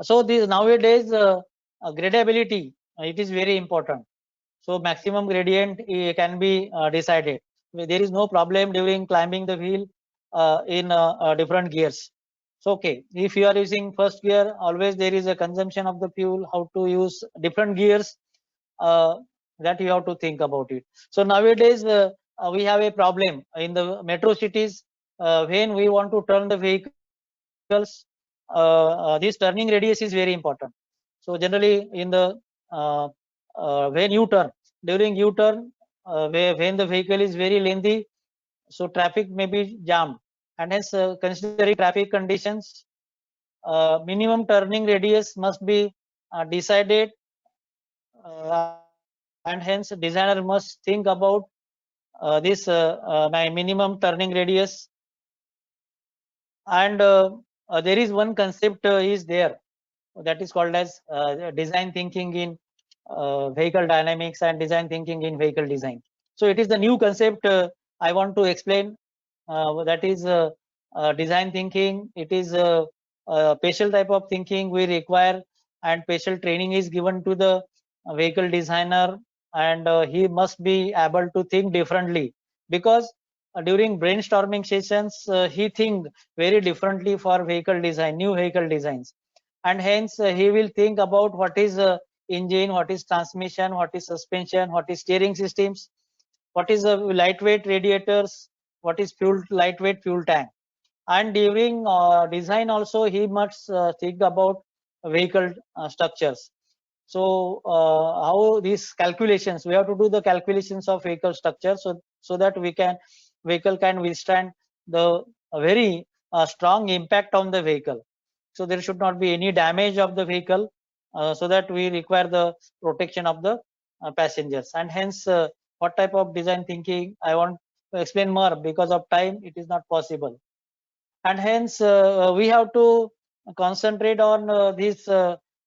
So this nowadays gradability it is very important. So maximum gradient can be decided. There is no problem during climbing the wheel in different gears. So okay, if you are using first gear, always there is a consumption of the fuel. How to use different gears, uh, that you have to think about it. So nowadays we have a problem in the metro cities when we want to turn the vehicles. This turning radius is very important. So generally in the uh, when you turn, during U-turn, when the vehicle is very lengthy, so traffic may be jammed, and hence considering traffic conditions, minimum turning radius must be decided, and hence designer must think about this my minimum turning radius. And there is one concept is there, that is called as design thinking in vehicle dynamics and design thinking in vehicle design. So it is the new concept I want to explain. That is design thinking. It is a special type of thinking we require, and special training is given to the vehicle designer, and he must be able to think differently, because during brainstorming sessions he think very differently for vehicle design, new vehicle designs, and hence he will think about what is engine, what is transmission, what is suspension, what is steering systems, what is lightweight radiators, what is fuel lightweight fuel tank. And during design also he must think about vehicle structures. So how these calculations, we have to do the calculations of vehicle structure, so that vehicle can withstand the very strong impact on the vehicle. So there should not be any damage of the vehicle, so that we require the protection of the passengers. And hence what type of design thinking I want to explain more, because of time it is not possible. And hence we have to concentrate on this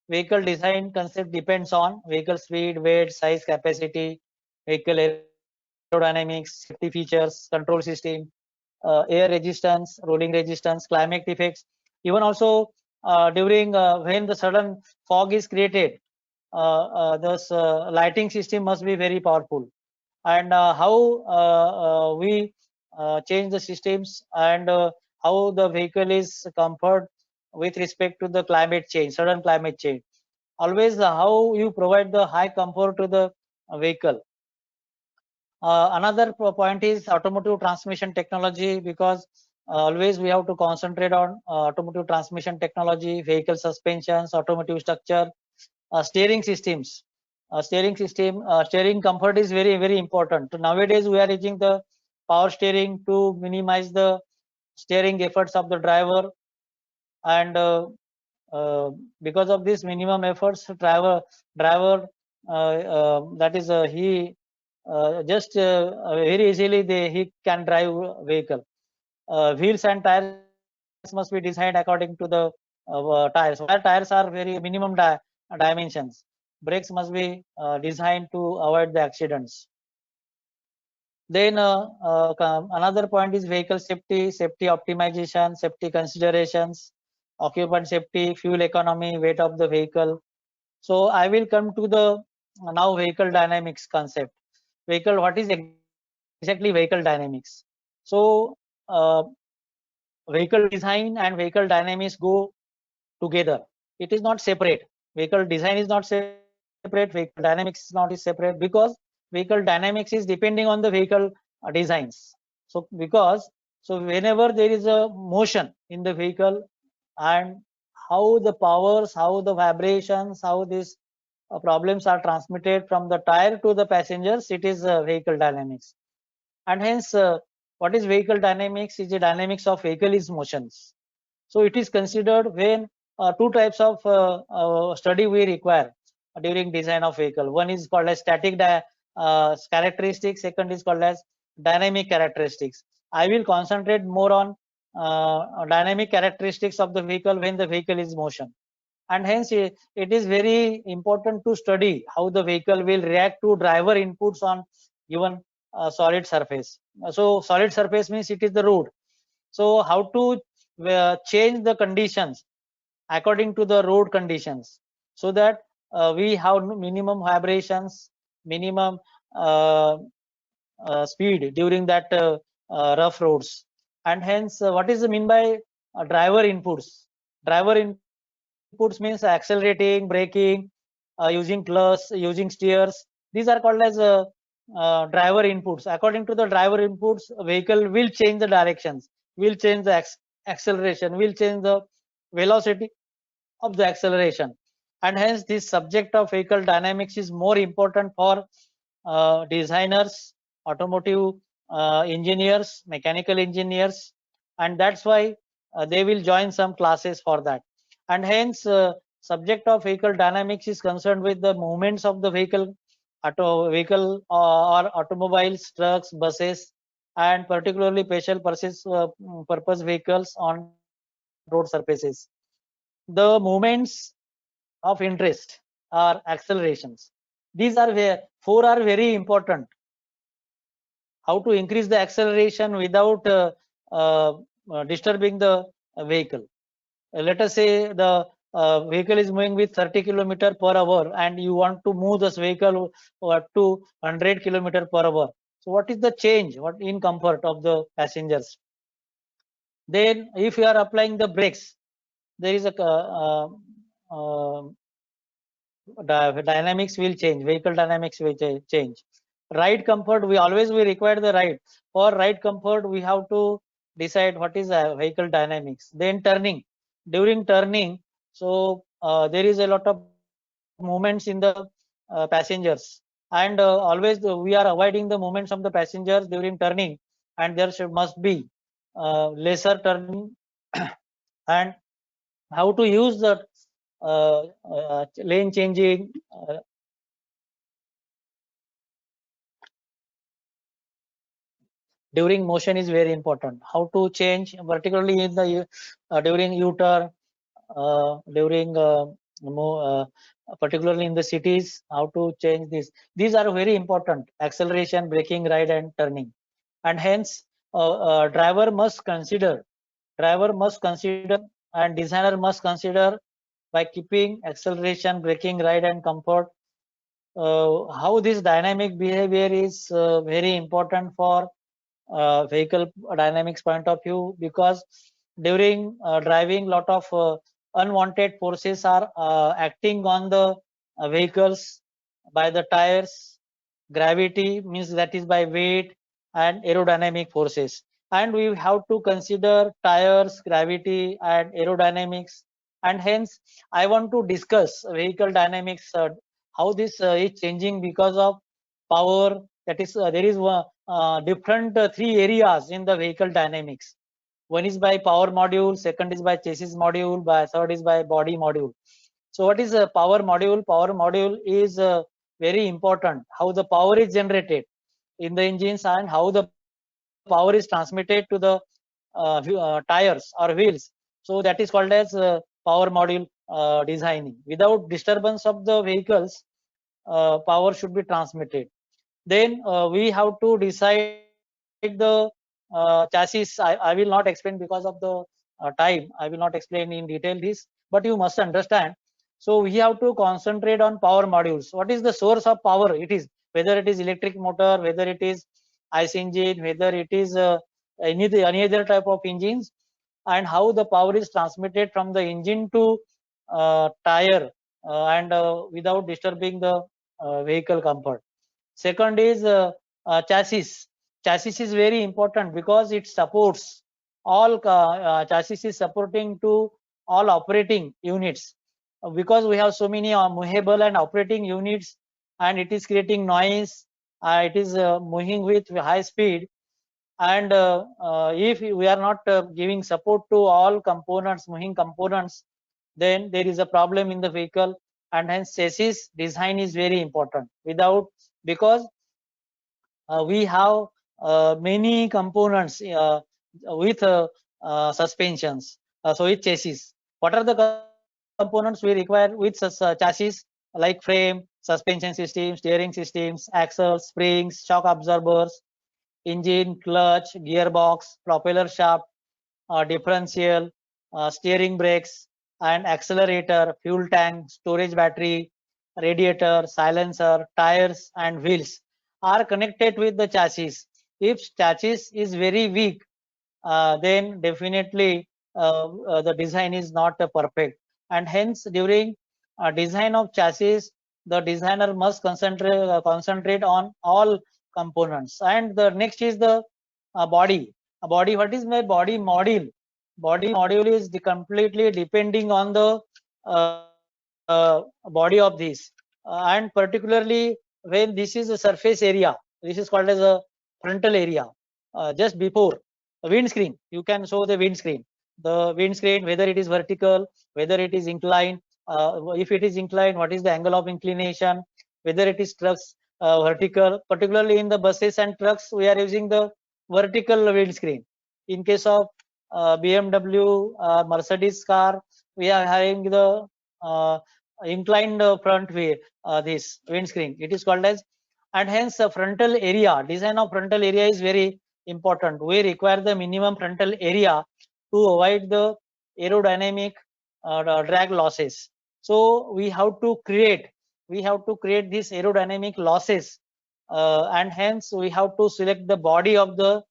vehicle design concept depends on vehicle speed, weight, size, capacity, vehicle aerodynamics, safety features, control system, air resistance, rolling resistance, climate effects. Even also during when the sudden fog is created, this lighting system must be very powerful. And how we change the systems, and how the vehicle is comfort with respect to the climate change, sudden climate change. Always how you provide the high comfort to the vehicle. Another point is automotive transmission technology, because always we have to concentrate on automotive transmission technology, vehicle suspensions, automotive structure, steering systems. Steering comfort is very important. So nowadays we are using the power steering to minimize the steering efforts of the driver, and uh, because of this minimum efforts, driver that is he just very easily he can drive vehicle. Wheels and tires must be designed according to the tires. Where tires are very minimum dimensions. Brakes must be designed to avoid the accidents. Then another point is vehicle safety, safety optimization, safety considerations, occupant safety, fuel economy, weight of the vehicle. So I will come to the now vehicle dynamics concept. Vehicle, what is exactly vehicle dynamics? So vehicle design and vehicle dynamics go together. It is not separate. Vehicle design is not separate, vehicle dynamics is not is separate, because vehicle dynamics is depending on the vehicle designs. So because, so whenever there is a motion in the vehicle, and how the powers, how the vibrations, how these problems are transmitted from the tire to the passengers, it is vehicle dynamics. And hence what is vehicle dynamics is the dynamics of vehicle is motions. So it is considered when two types of study we require during design of vehicle. One is called as static characteristics, second is called as dynamic characteristics. I will concentrate more on dynamic characteristics of the vehicle when the vehicle is motion. And hence it is very important to study how the vehicle will react to driver inputs on given solid surface. So solid surface means it is the road. So how to change the conditions according to the road conditions, so that we have minimum vibrations, minimum uh, speed during that rough roads. And hence, what is the mean by driver inputs? Driver inputs means accelerating, braking, using clutch, using steers. These are called as driver inputs. According to the driver inputs, vehicle will change the directions, will change the acceleration, will change the velocity of the acceleration. And hence this subject of vehicle dynamics is more important for designers, automotive engineers, mechanical engineers, and that's why they will join some classes for that. And hence subject of vehicle dynamics is concerned with the movements of the vehicle, or automobiles, trucks, buses, and particularly special purpose vehicles on road surfaces. The movements of interest are accelerations. These are where four are very important. How to increase the acceleration without disturbing the vehicle. Let us say the vehicle is moving with 30 kilometer per hour, and you want to move this vehicle to 100 kilometer per hour. So what is the change? What in comfort of the passengers? Then, if you are applying the brakes, there is a dynamics will change, vehicle dynamics will change. Ride comfort, we require the ride. For ride comfort, we have to decide what is vehicle dynamics. Then turning, during turning, so there is a lot of movements in the passengers, and always we are avoiding the movements of the passengers during turning, and there must be lesser turning. And how to use the lane changing, during motion is very important. How to change, particularly in the during U-turn, during particularly in the cities, how to change this. These are very important: acceleration, braking, ride, and turning. And hence, driver must consider, and designer must consider, by keeping acceleration, braking, ride, and comfort. How this dynamic behavior is very important for vehicle dynamics point of view, because during driving, lot of unwanted forces are acting on the vehicles by the tires. Gravity means that is by weight, and aerodynamic forces. And we have to consider tires, gravity, and aerodynamics. And hence, I want to discuss vehicle dynamics, how this is changing because of power. That is, there is different three areas in the vehicle dynamics. One is by power module, second is by chassis module, by third is by body module. So what is a power module? Power module is very important. How the power is generated in the engines, and how the power is transmitted to the tires or wheels. So that is called as power module designing. Without disturbance of the vehicles, power should be transmitted. Then we have to decide the chassis. I will not explain because of the time. I will not explain in detail this, but you must understand. So we have to concentrate on power modules. What is the source of power? It is whether it is electric motor, whether it is ICE engine, whether it is any other type of engines, and how the power is transmitted from the engine to tire, and without disturbing the vehicle comfort. Second is chassis. Chassis is very important because it supports all chassis is supporting to all operating units. Because we have so many movable and operating units, and it is creating noise. It is moving with high speed, and if we are not giving support to all components, moving components, then there is a problem in the vehicle. And hence chassis design is very important. Without, because we have many components with suspensions, so with chassis. What are the components we require with chassis? like frame, suspension system, steering systems, axles, springs, shock absorbers, engine, clutch, gearbox, propeller shaft, differential, steering brakes, and accelerator, fuel tank, storage battery, radiator, silencer, tires, and wheels are connected with the chassis. If chassis is very weak, then definitely the design is not perfect, and hence during design of chassis, the designer must concentrate on all components. And the next is the body. Body, what is my body module? Body module is completely depending on the body of this, and particularly when this is a surface area, this is called as a frontal area. Just before windscreen, you can show the windscreen, whether it is vertical, whether it is inclined. If it is inclined, what is the angle of inclination? Whether it is trucks, vertical, particularly in the buses and trucks, we are using the vertical windscreen. In case of BMW, Mercedes car, we are having the inclined front way, this windscreen. It is called as, and hence the frontal area, design of frontal area is very important. We require the minimum frontal area to avoid the aerodynamic drag losses. So we have to create these aerodynamic losses, and hence we have to select the body of the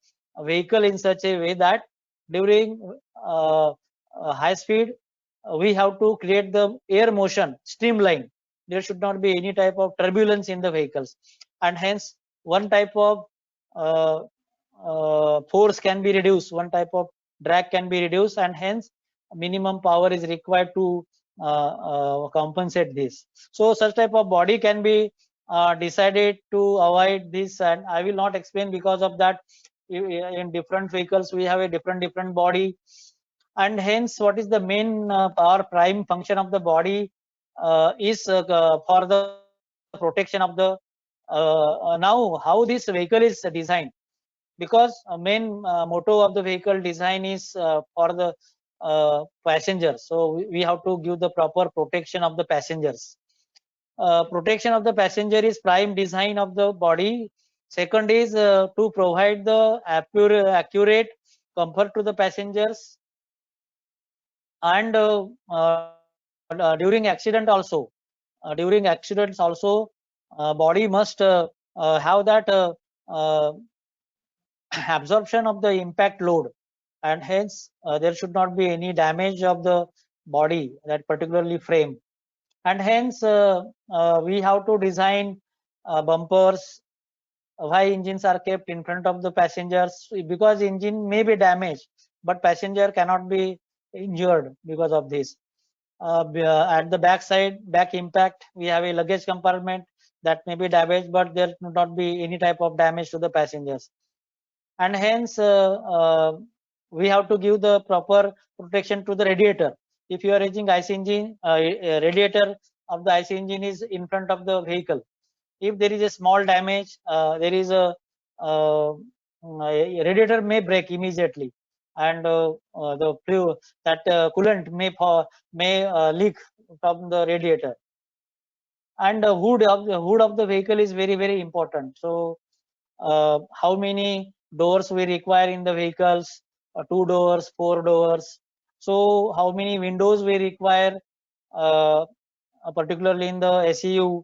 vehicle in such a way that during high speed we have to create the air motion streamline. There should not be any type of turbulence in the vehicles, and hence one type of uh, force can be reduced, one type of drag can be reduced, and hence minimum power is required to compensate this. So such type of body can be decided to avoid this, and I will not explain because of that. In different vehicles we have a different body, and hence what is the main or prime function of the body is for the protection of the now how this vehicle is designed, because main motto of the vehicle design is for the passengers, so we have to give the proper protection of the passengers. Protection of the passenger is prime design of the body. Second is to provide the accurate comfort to the passengers, and during accident also, during accidents also, body must have that uh, absorption of the impact load, and hence there should not be any damage of the body, that particularly frame. And hence we have to design bumpers. Why engines are kept in front of the passengers? Because engine may be damaged, but passenger cannot be injured because of this. At the back side, back impact, we have a luggage compartment that may be damaged, but there should not be any type of damage to the passengers. And hence we have to give the proper protection to the radiator. If you are using IC engine, radiator of the IC engine is in front of the vehicle. If there is a small damage, there is a radiator may break immediately, and the coolant may leak from the radiator. And the hood of the vehicle is very important. So how many doors we require in the vehicles? 2 doors, 4 doors. So how many windows we require, particularly in the SEU,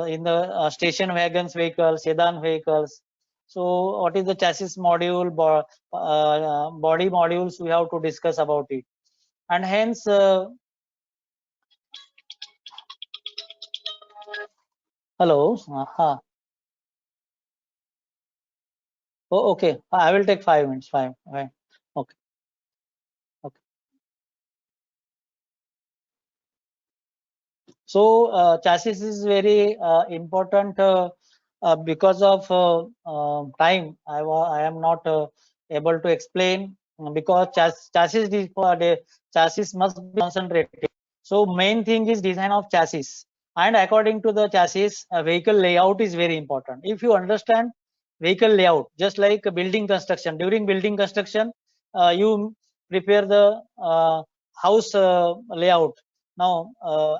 in the station wagons vehicles, sedan vehicles. So what is the chassis module, body modules, we have to discuss about it. And hence hello. Oh, okay, I will take 5 minutes. Fine. Okay. Okay. So chassis is very important because of time. I am not able to explain because chassis must be concentrated. So main thing is design of chassis, and according to the chassis, vehicle layout is very important. If you understand vehicle layout, just like building construction, during building construction, you prepare the house layout. Now,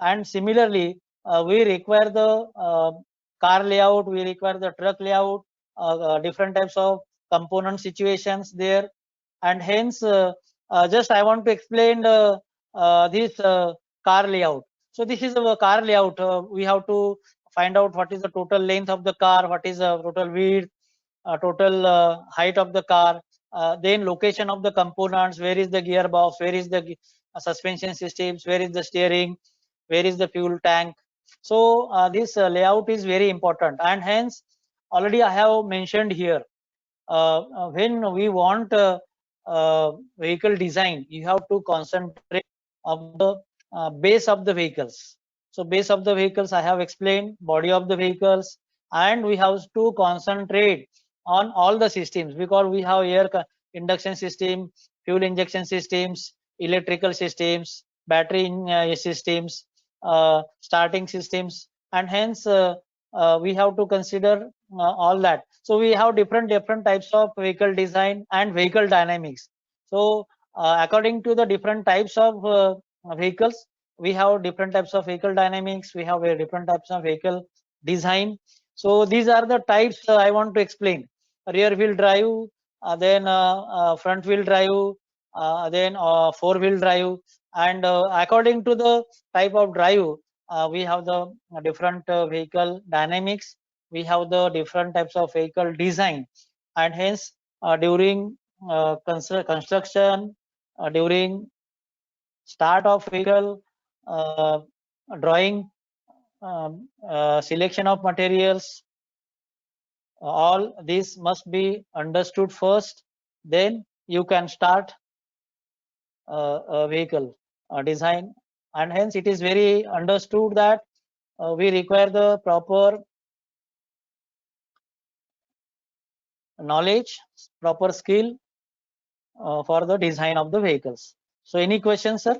and similarly, we require the car layout, we require the truck layout, different types of component situations there, and hence just I want to explain this car layout. So this is a car layout. We have to find out what is the total length of the car, what is the total width, total height of the car, then location of the components, where is the gearbox, where is the suspension systems, where is the steering, where is the fuel tank. So this layout is very important, and hence already I have mentioned here, when we want vehicle design, you have to concentrate on the base of the vehicles. So base of the vehicles I have explained, body of the vehicles, and we have to concentrate on all the systems, because we have induction system, fuel injection systems, electrical systems, battery systems, starting systems, and hence we have to consider all that. So we have different types of vehicle design and vehicle dynamics. So according to the different types of vehicles, we have different types of vehicle dynamics, we have different types of vehicle design. So these are the types I want to explain: rear wheel drive, then front wheel drive, then four wheel drive, and according to the type of drive, we have the different vehicle dynamics, we have the different types of vehicle design, and hence during construction, during start of vehicle, uh, drawing, selection of materials, all this must be understood first, then you can start a vehicle design, and hence it is very understood that we require the proper knowledge, proper skill for the design of the vehicles. So any questions, sir?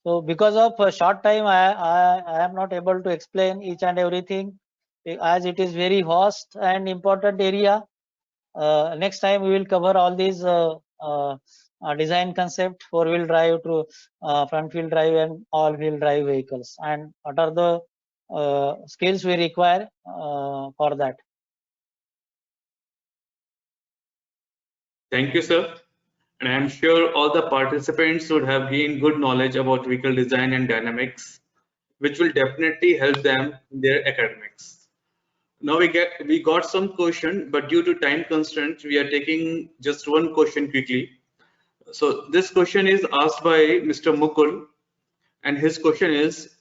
So because of a short time, I am not able to explain each and everything, as it is very vast and important area. Next time we will cover all these design concept, four wheel drive to front wheel drive and all wheel drive vehicles, and what are the skills we require for that. Thank you, sir. And I'm sure all the participants would have gained good knowledge about vehicle design and dynamics, which will definitely help them in their academics. Now we got some question, but due to time constraints, we are taking just one question quickly. So this question is asked by Mr. Mukul, and his question is: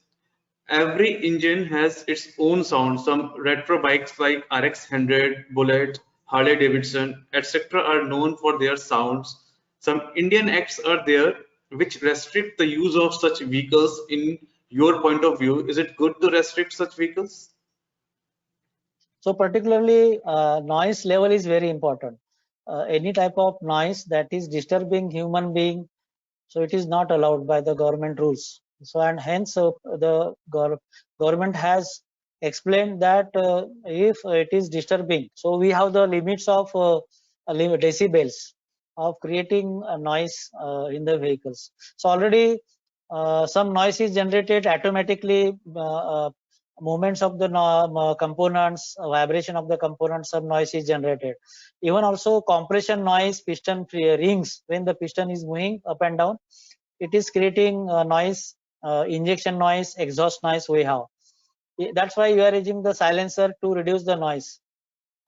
every engine has its own sound. Some retro bikes like RX 100, Bullet, Harley Davidson, etc. are known for their sounds. Some Indian acts are there which restrict the use of such vehicles. In your point of view, is it good to restrict such vehicles? So particularly noise level is very important. Any type of noise that is disturbing human being, so it is not allowed by the government rules. So and hence the government has explained that if it is disturbing, so we have the limits of decibels of creating a noise in the vehicles. So already some noise is generated automatically, movements of the components, vibration of the components, some noise is generated. Even also compression noise, piston rings, when the piston is moving up and down, it is creating noise, injection noise, exhaust noise we have. That's why you are using the silencer to reduce the noise,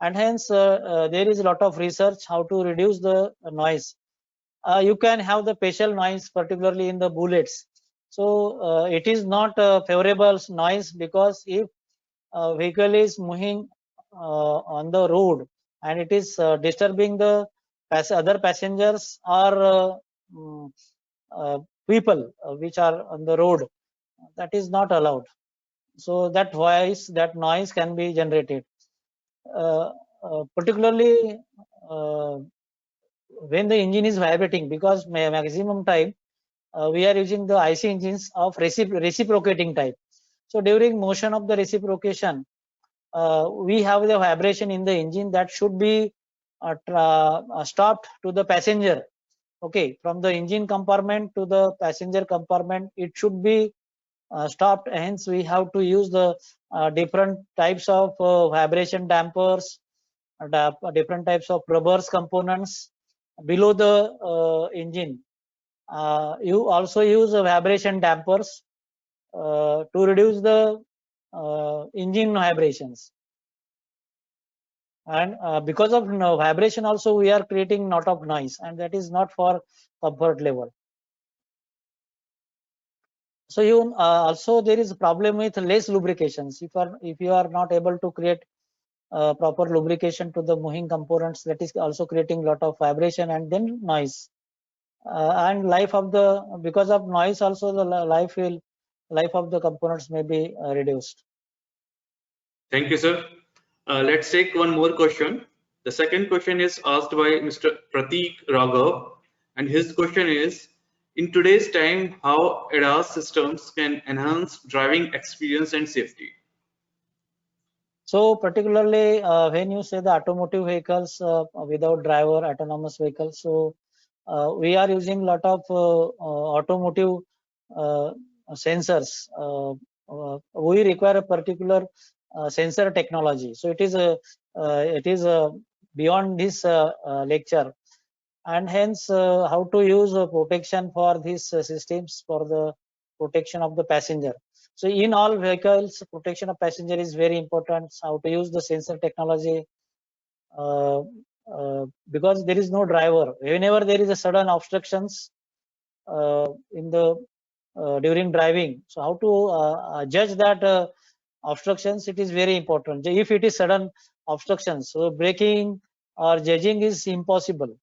and hence there is a lot of research how to reduce the noise. You can have the special noise, particularly in the bullets. So it is not a favorable noise, because if vehicle is moving on the road and it is disturbing the other passengers or mm, uh, people which are on the road, that is not allowed. So that voice, that noise can be generated. Particularly when the engine is vibrating, because maximum time we are using the IC engines of reciprocating type. So during motion of the reciprocation, we have the vibration in the engine that should be stopped to the passenger. Okay, from the engine compartment to the passenger compartment, it should be stopped. Hence, we have to use the different types of vibration dampers, different types of rubbers components below the engine. You also use vibration dampers to reduce the engine vibrations. And because of vibration also, we are creating lot of noise, and that is not for comfort level. So you also there is a problem with less lubrications. If you are not able to create proper lubrication to the moving components, that is also creating lot of vibration and then noise. And because of noise also, the life of the components may be reduced. Thank you, sir. Let's take one more question. The second question is asked by Mr. Prateek Raghav, and his question is, in today's time, how ADAS systems can enhance driving experience and safety? So particularly when you say the automotive vehicles without driver, autonomous vehicles, so we are using lot of automotive sensors. We require a particular sensor technology. So it is beyond this lecture, and hence how to use protection for these systems for the protection of the passenger. So in all vehicles, protection of passenger is very important. How to use the sensor technology, because there is no driver. Whenever there is a sudden obstructions in the during driving, so how to judge that obstructions, it is very important. If it is sudden obstructions, so braking or judging is impossible,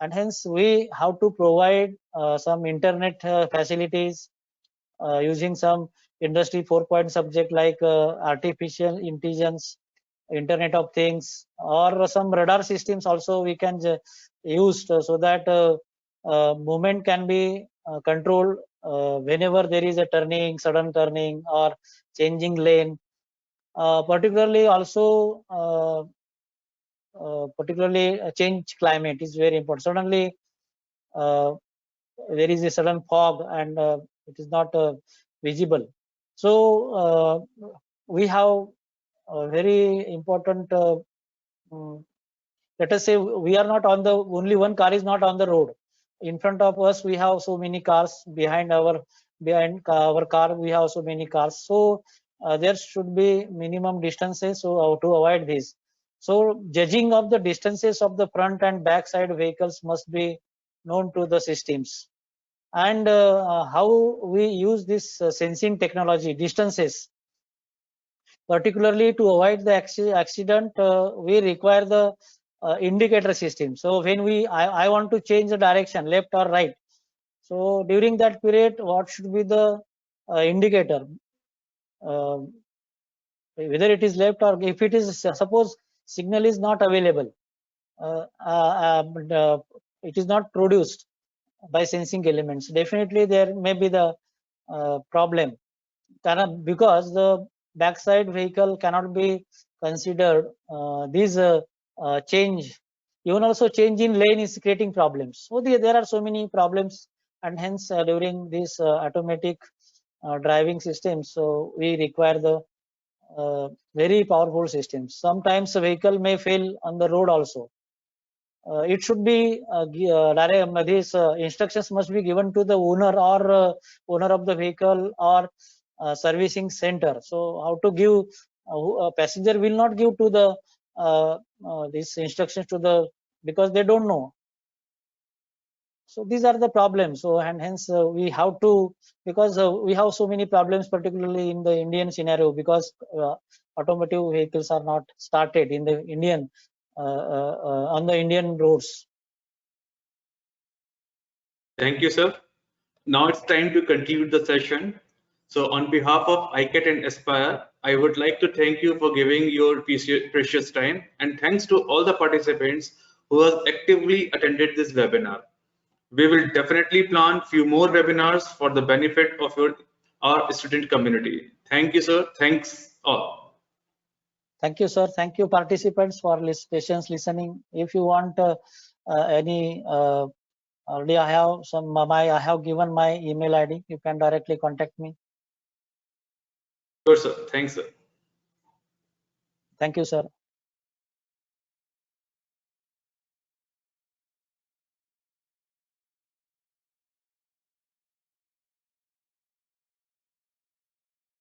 and hence we have to provide some internet facilities using some industry 4.0 subject like artificial intelligence, internet of things, or some radar systems also we can use so that movement can be controlled whenever there is a sudden turning or changing lane. Particularly also particularly change climate is very important. Suddenly there is a sudden fog and it is not visible. So we have a very important let us say we are not on the only one car is not on the road. In front of us we have so many cars, behind our car we have so many cars. So there should be minimum distances, so to avoid this, so judging of the distances of the front and back side vehicles must be known to the systems. And how we use this sensing technology distances, particularly to avoid the accident, we require the indicator system. So when I want to change the direction left or right, so during that period what should be the indicator, uh, whether it is left or if it is suppose signal is not available, it is not produced by sensing elements, definitely there may be the problem, because the backside vehicle cannot be considered. These change, even also change in lane is creating problems. So there are so many problems, and hence during this automatic driving systems, so we require the very powerful systems. Sometimes the vehicle may fail on the road also. It should be these instructions must be given to the owner or owner of the vehicle or servicing center. So how to give, a passenger will not give to the these instructions to the, because they don't know. So these are the problems. So and hence we have to, because we have so many problems, particularly in the Indian scenario, because automotive vehicles are not started in the Indian on the Indian roads. Thank you, sir. Now it's time to conclude the session. So on behalf of ICAT and Aspire, I would like to thank you for giving your precious time, and thanks to all the participants who have actively attended this webinar. We will definitely plan few more webinars for the benefit of our student community. Thank you, sir. Thanks all. Thank you, sir. Thank you, participants, for patience listening. If you want any, already I have given my email ID. You can directly contact me. Good, sir. Thanks, sir. Thank you, sir.